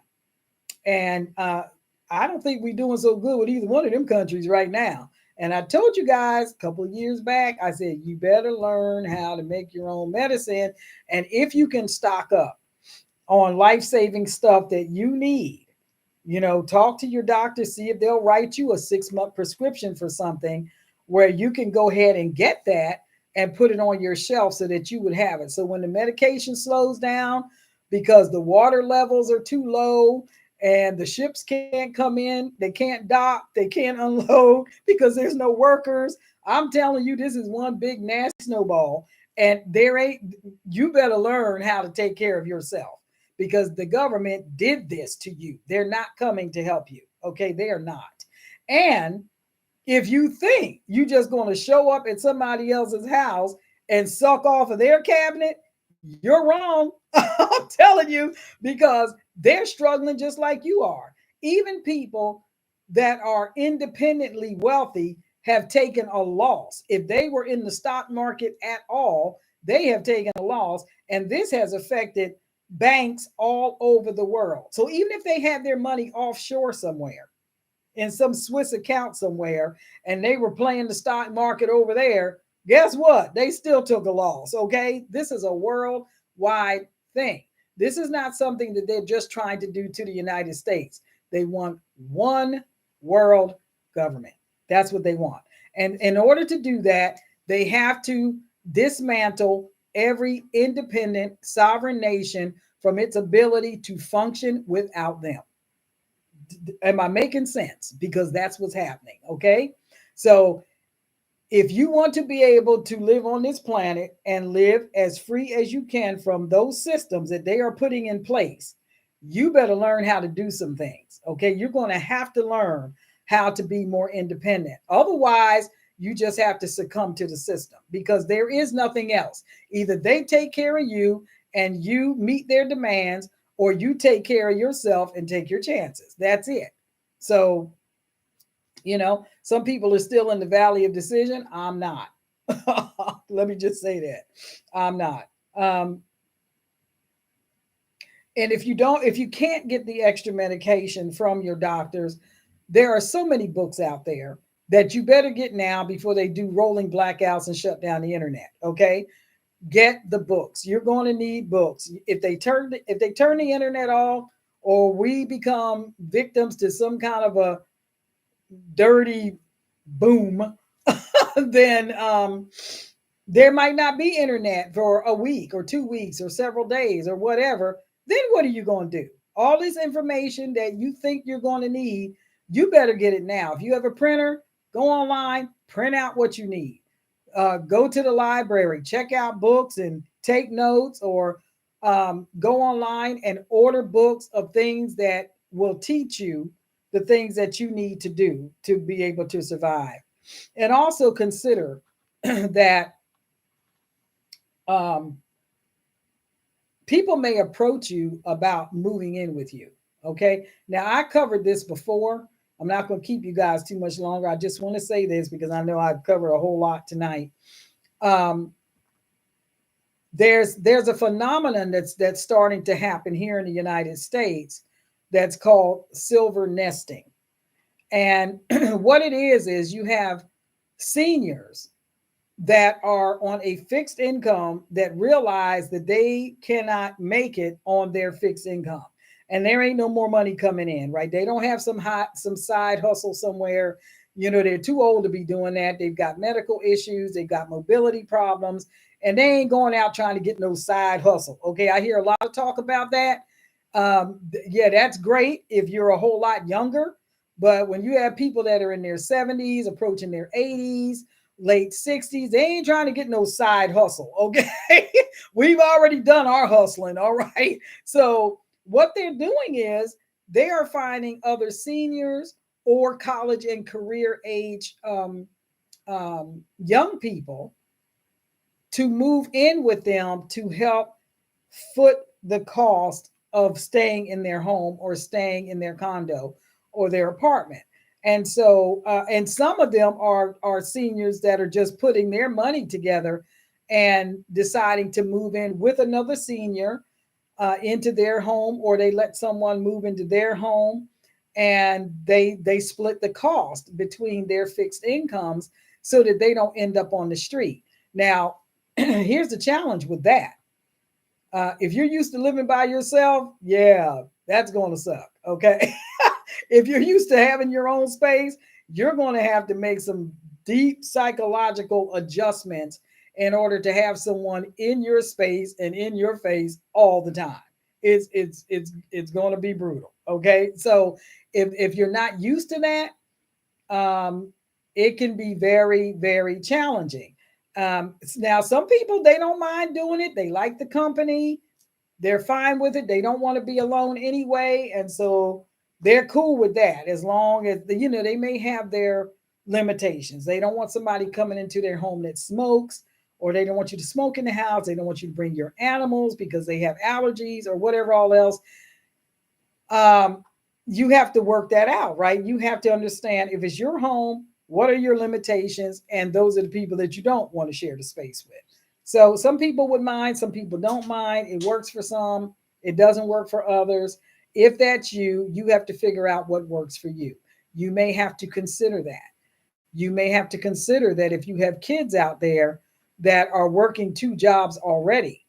And I don't think we're doing so good with either one of them countries right now. And I told you guys a couple of years back, I said, you better learn how to make your own medicine. And if you can stock up on life-saving stuff that you need, talk to your doctor, see if they'll write you a 6-month prescription for something where you can go ahead and get that and put it on your shelf so that you would have it. So when the medication slows down because the water levels are too low and the ships can't come in, they can't dock, they can't unload because there's no workers. I'm telling you, this is one big nasty snowball. And you better learn how to take care of yourself because the government did this to you. They're not coming to help you. Okay, they are not. And if you think you're just going to show up at somebody else's house and suck off of their cabinet, you're wrong. I'm telling you, because they're struggling just like you are. Even people that are independently wealthy have taken a loss. If they were in the stock market at all, they have taken a loss. And this has affected banks all over the world. So even if they had their money offshore somewhere, in some Swiss account somewhere and they were playing the stock market over there, guess what? They still took a loss. Okay. This is a worldwide thing. This is not something that they're just trying to do to the United States. They want one world government. That's what they want. And in order to do that, they have to dismantle every independent sovereign nation from its ability to function without them. Am I making sense? Because that's what's happening. Okay. So if you want to be able to live on this planet and live as free as you can from those systems that they are putting in place, you better learn how to do some things. Okay. You're going to have to learn how to be more independent. Otherwise, you just have to succumb to the system because there is nothing else. Either they take care of you and you meet their demands, or you take care of yourself and take your chances. That's it. So, some people are still in the valley of decision. I'm not. Let me just say that. I'm not. And if you can't get the extra medication from your doctors, there are so many books out there that you better get now before they do rolling blackouts and shut down the internet. Okay. Get the books. You're going to need books. If they turn the internet off, or we become victims to some kind of a dirty boom, then there might not be internet for a week or 2 weeks or several days or whatever. Then what are you going to do? All this information that you think you're going to need, you better get it now. If you have a printer, go online, print out what you need. Go to the library, check out books and take notes, or go online and order books of things that will teach you the things that you need to do to be able to survive. And also consider that people may approach you about moving in with you. Okay. Now, I covered this before. I'm not going to keep you guys too much longer. I just want to say this because I know I've covered a whole lot tonight. There's a phenomenon that's starting to happen here in the United States that's called silver nesting. And what it is you have seniors that are on a fixed income that realize that they cannot make it on their fixed income. And there ain't no more money coming in, right? They don't have some side hustle somewhere. They're too old to be doing that. They've got medical issues. They've got mobility problems, and they ain't going out trying to get no side hustle. Okay. I hear a lot of talk about that. Yeah, that's great if you're a whole lot younger. But when you have people that are in their 70s, approaching their 80s, late 60s, they ain't trying to get no side hustle. Okay. We've already done our hustling. All right. So what they're doing is they are finding other seniors or college and career age young people to move in with them to help foot the cost of staying in their home or staying in their condo or their apartment. And so, and some of them are seniors that are just putting their money together and deciding to move in with another senior into their home, or they let someone move into their home, and they split the cost between their fixed incomes so that they don't end up on the street. Now, here's the challenge with that. If you're used to living by yourself, yeah, that's going to suck. Okay. If you're used to having your own space, you're going to have to make some deep psychological adjustments in order to have someone in your space and in your face all the time. It's going to be brutal. Okay. So if you're not used to that, it can be very, very challenging. Now, some people, they don't mind doing it. They like the company. They're fine with it. They don't want to be alone anyway. And so they're cool with that, as long as, they may have their limitations. They don't want somebody coming into their home that smokes, or they don't want you to smoke in the house. They don't want you to bring your animals because they have allergies or whatever all else. You have to work that out, right? You have to understand, if it's your home, what are your limitations? And those are the people that you don't want to share the space with. So some people would mind, some people don't mind. It works for some, it doesn't work for others. If that's you, you have to figure out what works for you. You may have to consider that. You may have to consider that if you have kids out there that are working two jobs already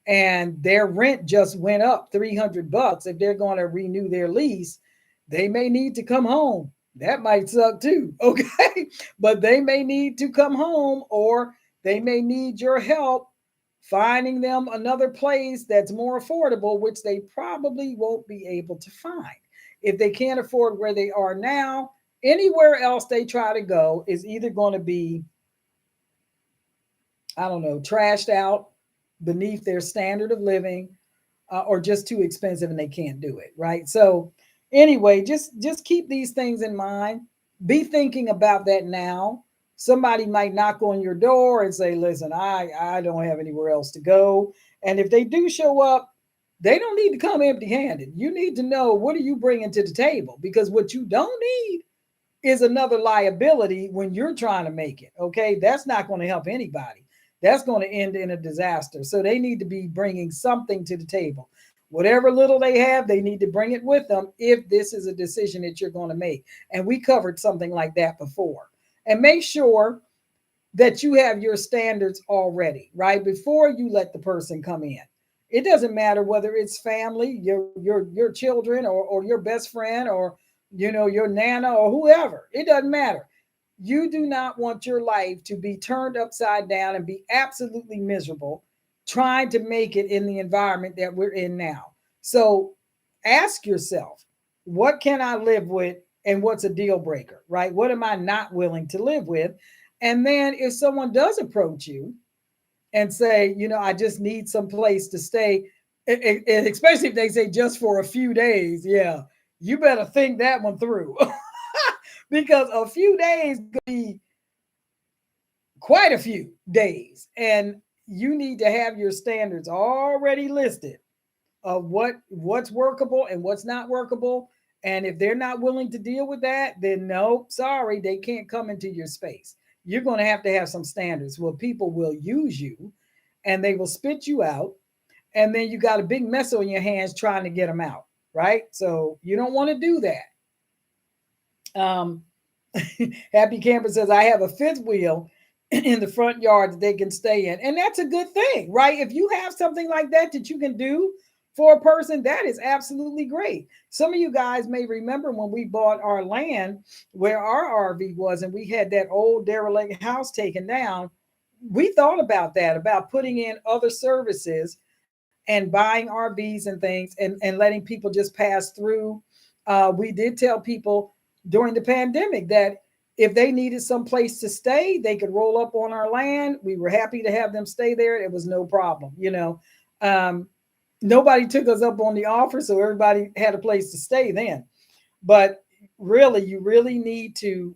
and their rent just went up $300, if they're going to renew their lease, they may need to come home. That might suck too, okay? But they may need to come home, or they may need your help finding them another place that's more affordable, which they probably won't be able to find. If they can't afford where they are now, anywhere else they try to go is either going to be, I don't know, trashed out beneath their standard of living, or just too expensive and they can't do it, right? So anyway, just keep these things in mind. Be thinking about that now. Somebody might knock on your door and say, listen, I don't have anywhere else to go. And if they do show up, they don't need to come empty handed. You need to know, what are you bringing to the table? Because what you don't need is another liability when you're trying to make it. Okay. That's not going to help anybody. That's going to end in a disaster. So they need to be bringing something to the table. Whatever little they have, they need to bring it with them if this is a decision that you're going to make. And we covered something like that before. And make sure that you have your standards already, right? Before you let the person come in. It doesn't matter whether it's family, your children, or your best friend, or your nana, or whoever. It doesn't matter. You do not want your life to be turned upside down and be absolutely miserable trying to make it in the environment that we're in now. So ask yourself, what can I live with, and what's a deal breaker, right? What am I not willing to live with? And then if someone does approach you and say, I just need some place to stay, and especially if they say just for a few days, yeah, you better think that one through. Because a few days could be quite a few days, and you need to have your standards already listed of what's workable and what's not workable. And if they're not willing to deal with that, then no, sorry, they can't come into your space. You're going to have some standards. Well, people will use you and they will spit you out, and then you got a big mess on your hands trying to get them out, right? So you don't want to do that. Happy Camper says, I have a fifth wheel in the front yard that they can stay in. And that's a good thing, right? If you have something like that you can do for a person, that is absolutely great. Some of you guys may remember when we bought our land where our RV was, and we had that old derelict house taken down. We thought about that, about putting in other services and buying RVs and things, and letting people just pass through. We did tell people during the pandemic that if they needed some place to stay, they could roll up on our land. We were happy to have them stay there. It was no problem. Nobody took us up on the offer, so everybody had a place to stay then. But really, you really need to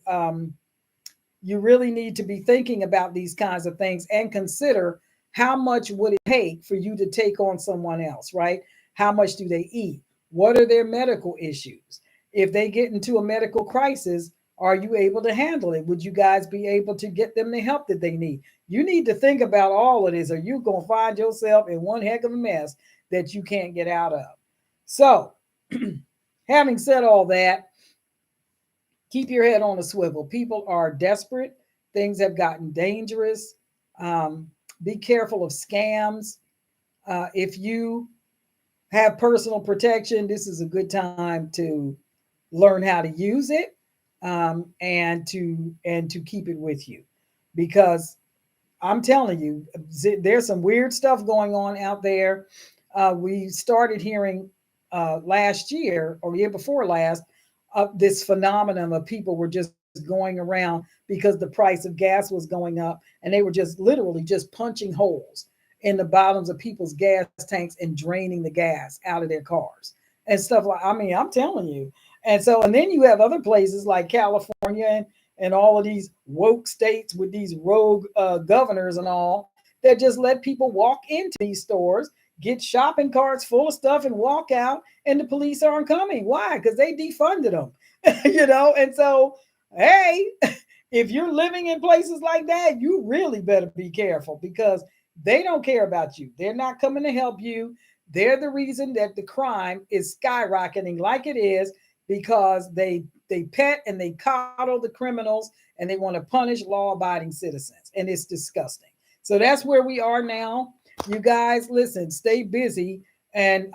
be thinking about these kinds of things and consider, how much would it take for you to take on someone else, right? How much do they eat? What are their medical issues? If they get into a medical crisis, are you able to handle it? Would you guys be able to get them the help that they need? You need to think about all of this, or you're going to find yourself in one heck of a mess that you can't get out of. So, having said all that, keep your head on a swivel. People are desperate. Things have gotten dangerous. Be careful of scams. If you have personal protection, this is a good time to learn how to use it, and to keep it with you, because I'm telling you, there's some weird stuff going on out there. We started hearing last year or year before last this phenomenon of people were just going around because the price of gas was going up, and they were just literally just punching holes in the bottoms of people's gas tanks and draining the gas out of their cars and stuff like. I mean, I'm telling you. And then you have other places like California and all of these woke states with these rogue governors and all that just let people walk into these stores, get shopping carts full of stuff, and walk out, and the police aren't coming. Why? Because they defunded them, And so, hey, if you're living in places like that, you really better be careful, because they don't care about you. They're not coming to help you. They're the reason that the crime is skyrocketing like it is. because they pet and they coddle the criminals, and they want to punish law-abiding citizens, and it's disgusting. So that's where we are now. You guys, listen, stay busy, and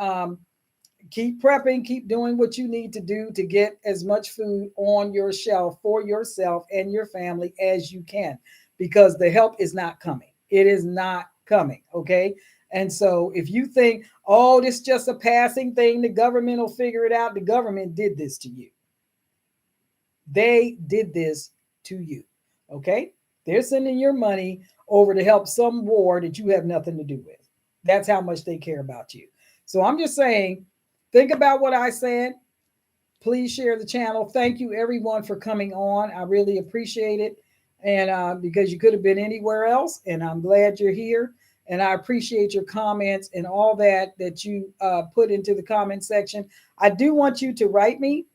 keep prepping, keep doing what you need to do to get as much food on your shelf for yourself and your family as you can, because the help is not coming. It is not coming. Okay. And so if you think, oh, this is just a passing thing, the government will figure it out, the government did this to you. They did this to you. Okay. They're sending your money over to help some war that you have nothing to do with. That's how much they care about you. So I'm just saying, think about what I said. Please share the channel. Thank you, everyone, for coming on. I really appreciate it. And because you could have been anywhere else, and I'm glad you're here. And I appreciate your comments and all that you put into the comment section. I do want you to write me.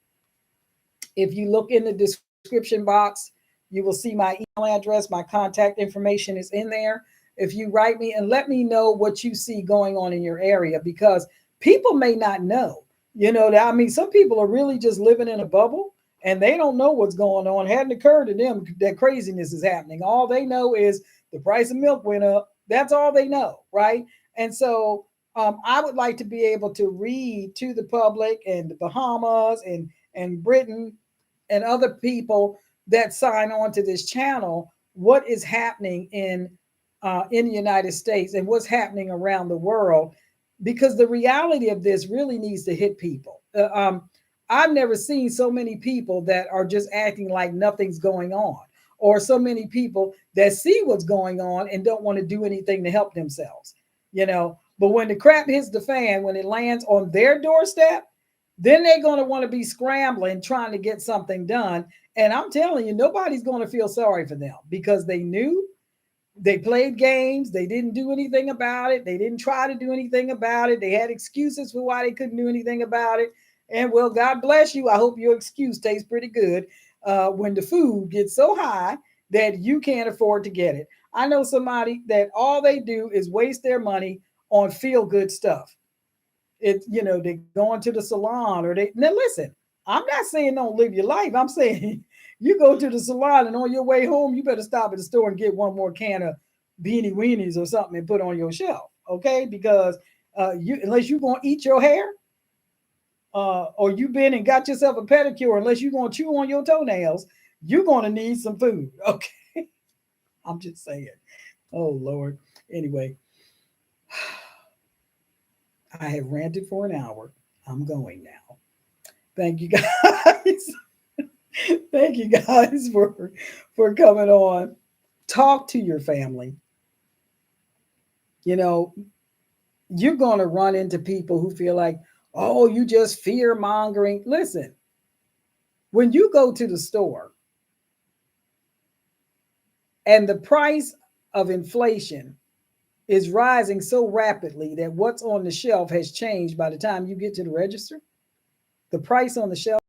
If you look in the description box, you will see my email address. My contact information is in there. If you write me and let me know what you see going on in your area, because people may not know. I mean, some people are really just living in a bubble and they don't know what's going on. It hadn't occurred to them that craziness is happening. All they know is the price of milk went up. That's all they know, right? And so I would like to be able to read to the public and the Bahamas and Britain and other people that sign on to this channel what is happening in the United States and what's happening around the world, because the reality of this really needs to hit people. I've never seen so many people that are just acting like nothing's going on, or so many people that see what's going on and don't want to do anything to help themselves. But when the crap hits the fan, when it lands on their doorstep, then they're going to want to be scrambling, trying to get something done. And I'm telling you, nobody's going to feel sorry for them, because they knew, they played games. They didn't do anything about it. They didn't try to do anything about it. They had excuses for why they couldn't do anything about it. And well, God bless you. I hope your excuse tastes pretty good when the food gets so high that you can't afford to get it. I know somebody that all they do is waste their money on feel-good stuff. They go into the salon, or now listen, I'm not saying don't live your life. I'm saying you go to the salon and on your way home, you better stop at the store and get one more can of beanie weenies or something and put on your shelf. Okay. Because unless you're going to eat your hair, or you've been and got yourself a pedicure, unless you're going to chew on your toenails, you're going to need some food. Okay. I'm just saying. Oh, Lord. Anyway, I have ranted for an hour. I'm going now. Thank you, guys. Thank you, guys, for coming on. Talk to your family. You're going to run into people who feel like, oh, you just fear mongering. Listen, when you go to the store and the price of inflation is rising so rapidly that what's on the shelf has changed by the time you get to the register, the price on the shelf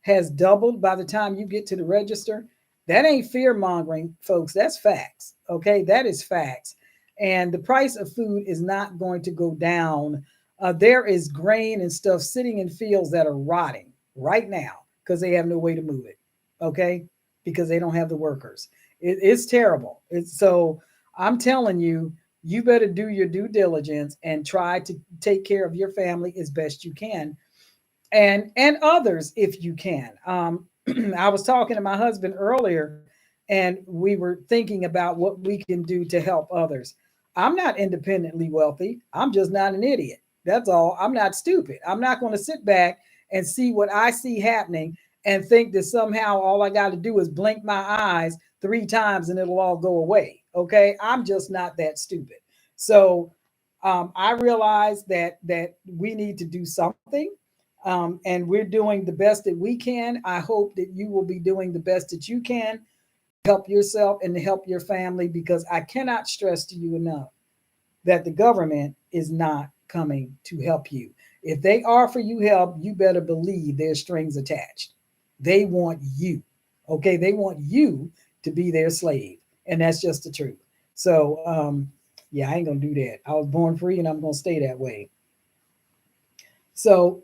has doubled by the time you get to the register. That ain't fear mongering, folks. That's facts. Okay. That is facts. And the price of food is not going to go down. There is grain and stuff sitting in fields that are rotting right now because they have no way to move it. Okay. Because they don't have the workers. It's terrible. So I'm telling you, you better do your due diligence and try to take care of your family as best you can. And others if you can. I was talking to my husband earlier, and we were thinking about what we can do to help others. I'm not independently wealthy. I'm just not an idiot. That's all. I'm not stupid. I'm not going to sit back and see what I see happening and think that somehow all I got to do is blink my eyes 3 times and it'll all go away. Okay. I'm just not that stupid. So I realize that we need to do something. And we're doing the best that we can. I hope that you will be doing the best that you can to help yourself and to help your family, because I cannot stress to you enough that the government is not coming to help you. If they offer you help, you better believe there's strings attached. They want you. Okay. They want you to be their slave. And that's just the truth. So, yeah, I ain't going to do that. I was born free and I'm going to stay that way. So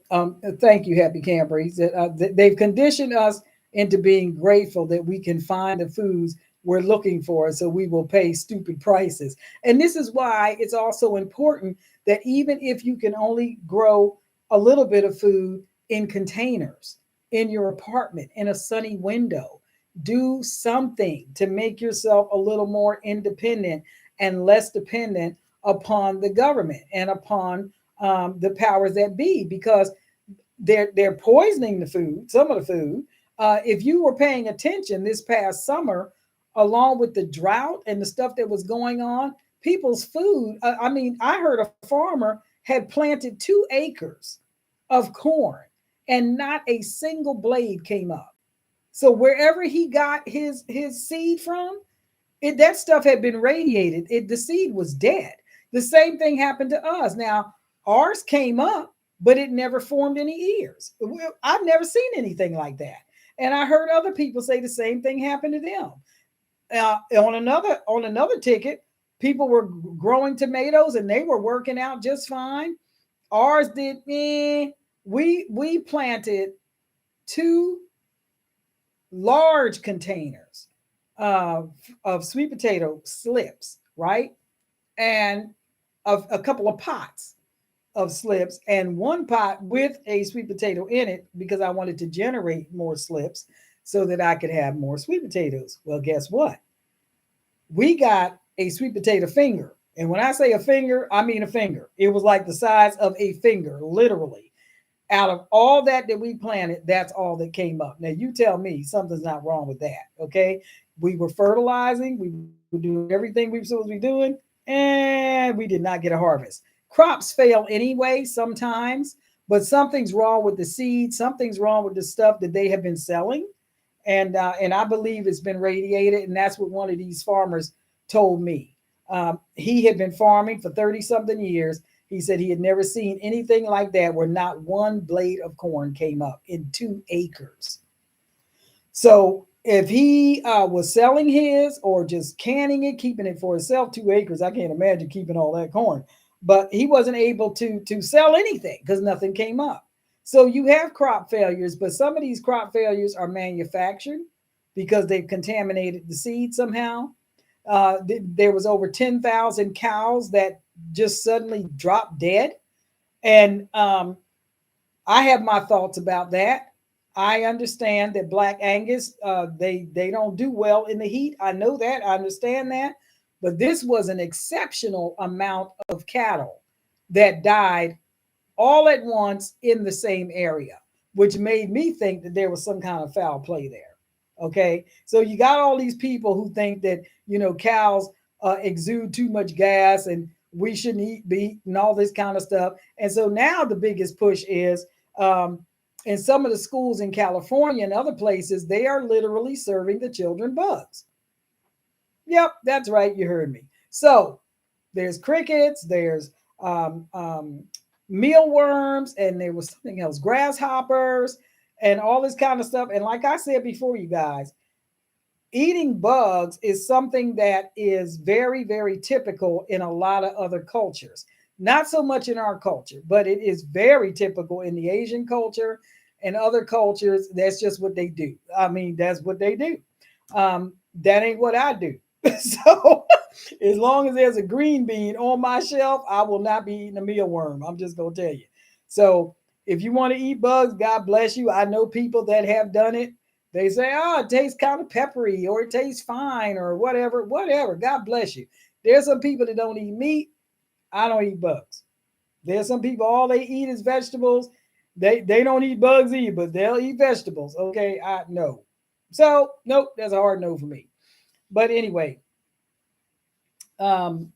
thank you, Happy Camper. He said they've conditioned us into being grateful that we can find the foods we're looking for, so we will pay stupid prices. And this is why it's also important that even if you can only grow a little bit of food in containers, in your apartment, in a sunny window, do something to make yourself a little more independent and less dependent upon the government and upon the powers that be, because they're poisoning the food, some of the food. If you were paying attention this past summer, along with the drought and the stuff that was going on, people's food. I mean, I heard a farmer had planted 2 acres of corn, and not a single blade came up. So wherever he got his seed from, that stuff had been radiated. The seed was dead. The same thing happened to us. Now ours came up, but it never formed any ears. I've never seen anything like that, and I heard other people say the same thing happened to them. On another ticket, people were growing tomatoes and they were working out just fine. Ours did. We planted 2 large containers of sweet potato slips, right? And of a couple of pots of slips, and 1 pot with a sweet potato in it because I wanted to generate more slips so that I could have more sweet potatoes. Well, guess what? We got a sweet potato finger. And when I say a finger, I mean a finger. It was like the size of a finger, literally. Out of all that we planted, that's all that came up. Now you tell me something's not wrong with that. Okay. We were fertilizing, we were doing everything we were supposed to be doing, and we did not get a harvest. Crops fail anyway sometimes, but something's wrong with the seed, something's wrong with the stuff that they have been selling. And I believe it's been radiated, and that's what one of these farmers told me. He had been farming for 30 something years. He said he had never seen anything like that where not one blade of corn came up in 2 acres. So if he was selling his or just canning it, keeping it for himself, 2 acres, I can't imagine keeping all that corn. But he wasn't able to sell anything because nothing came up. So you have crop failures, but some of these crop failures are manufactured because they've contaminated the seed somehow. There was over 10,000 cows that just suddenly dropped dead. And I have my thoughts about that. I understand that Black Angus, they don't do well in the heat. I know that. I understand that. But this was an exceptional amount of cattle that died all at once in the same area, which made me think that there was some kind of foul play there. Okay. So you got all these people who think that, cows exude too much gas and we shouldn't eat beef and all this kind of stuff. And so now the biggest push is in some of the schools in California and other places, they are literally serving the children bugs. Yep, that's right. You heard me. So there's crickets, there's mealworms, and there was something else, grasshoppers, and all this kind of stuff. And like I said before, you guys, eating bugs is something that is very, very typical in a lot of other cultures. Not so much in our culture, but it is very typical in the Asian culture and other cultures. That's just what they do. I mean, that's what they do. That ain't what I do. So as long as there's a green bean on my shelf, I will not be eating a mealworm. I'm just going to tell you. So if you want to eat bugs, God bless you. I know people that have done it. They say, oh, it tastes kind of peppery or it tastes fine or whatever. God bless you. There's some people that don't eat meat. I don't eat bugs. There's some people, all they eat is vegetables. They don't eat bugs either, but they'll eat vegetables. Okay, I know. So, nope, that's a hard no for me. But anyway, Happy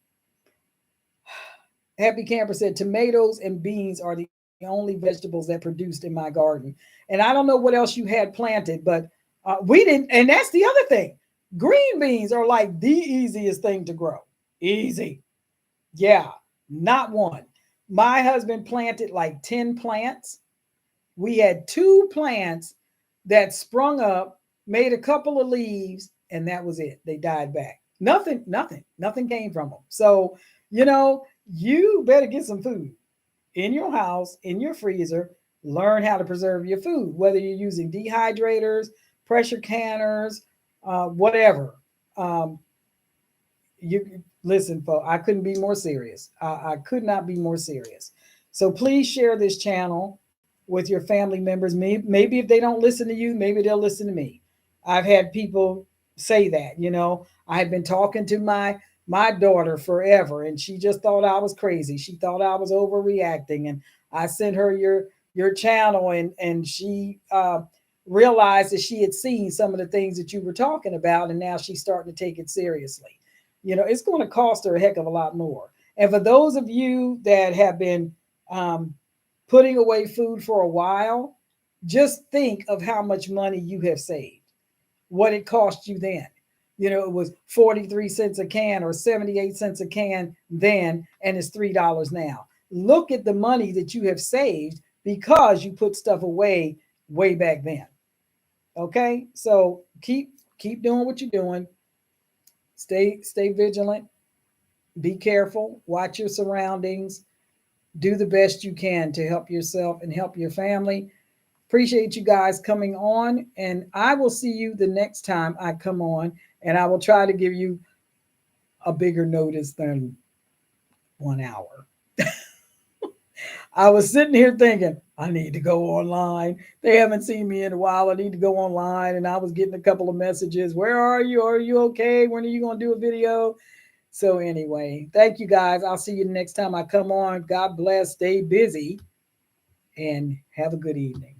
Camper said tomatoes and beans are the only vegetables that produced in my garden. And I don't know what else you had planted, but we didn't. And that's the other thing. Green beans are like the easiest thing to grow. Easy. Yeah, not one. My husband planted like 10 plants. We had 2 plants that sprung up, made a couple of leaves, and that was it. They died back. Nothing came from them. So, you better get some food. in your house, in your freezer. Learn how to preserve your food, whether you're using dehydrators, pressure canners, whatever. Um, you listen, folks. I couldn't be more serious. I could not be more serious. So please share this channel with your family members. Maybe if they don't listen to you, maybe they'll listen to me. I've had people say that. I had been talking to my daughter forever, and she just thought I was crazy. She thought I was overreacting, and I sent her your channel, and she realized that she had seen some of the things that you were talking about, and now she's starting to take it seriously. It's going to cost her a heck of a lot more. And for those of you that have been um, putting away food for a while, just think of how much money you have saved, what it cost you then. It was 43 cents a can or 78 cents a can then, and it's $3 now. Look at the money that you have saved because you put stuff away way back then. Okay? So keep doing what you're doing. Stay vigilant. Be careful. Watch your surroundings. Do the best you can to help yourself and help your family. Appreciate you guys coming on, and I will see you the next time I come on, and I will try to give you a bigger notice than 1 hour. I was sitting here thinking, I need to go online. They haven't seen me in a while. I need to go online. And I was getting a couple of messages. Where are you? Are you okay? When are you going to do a video? So anyway, thank you guys. I'll see you next time I come on. God bless. Stay busy and have a good evening.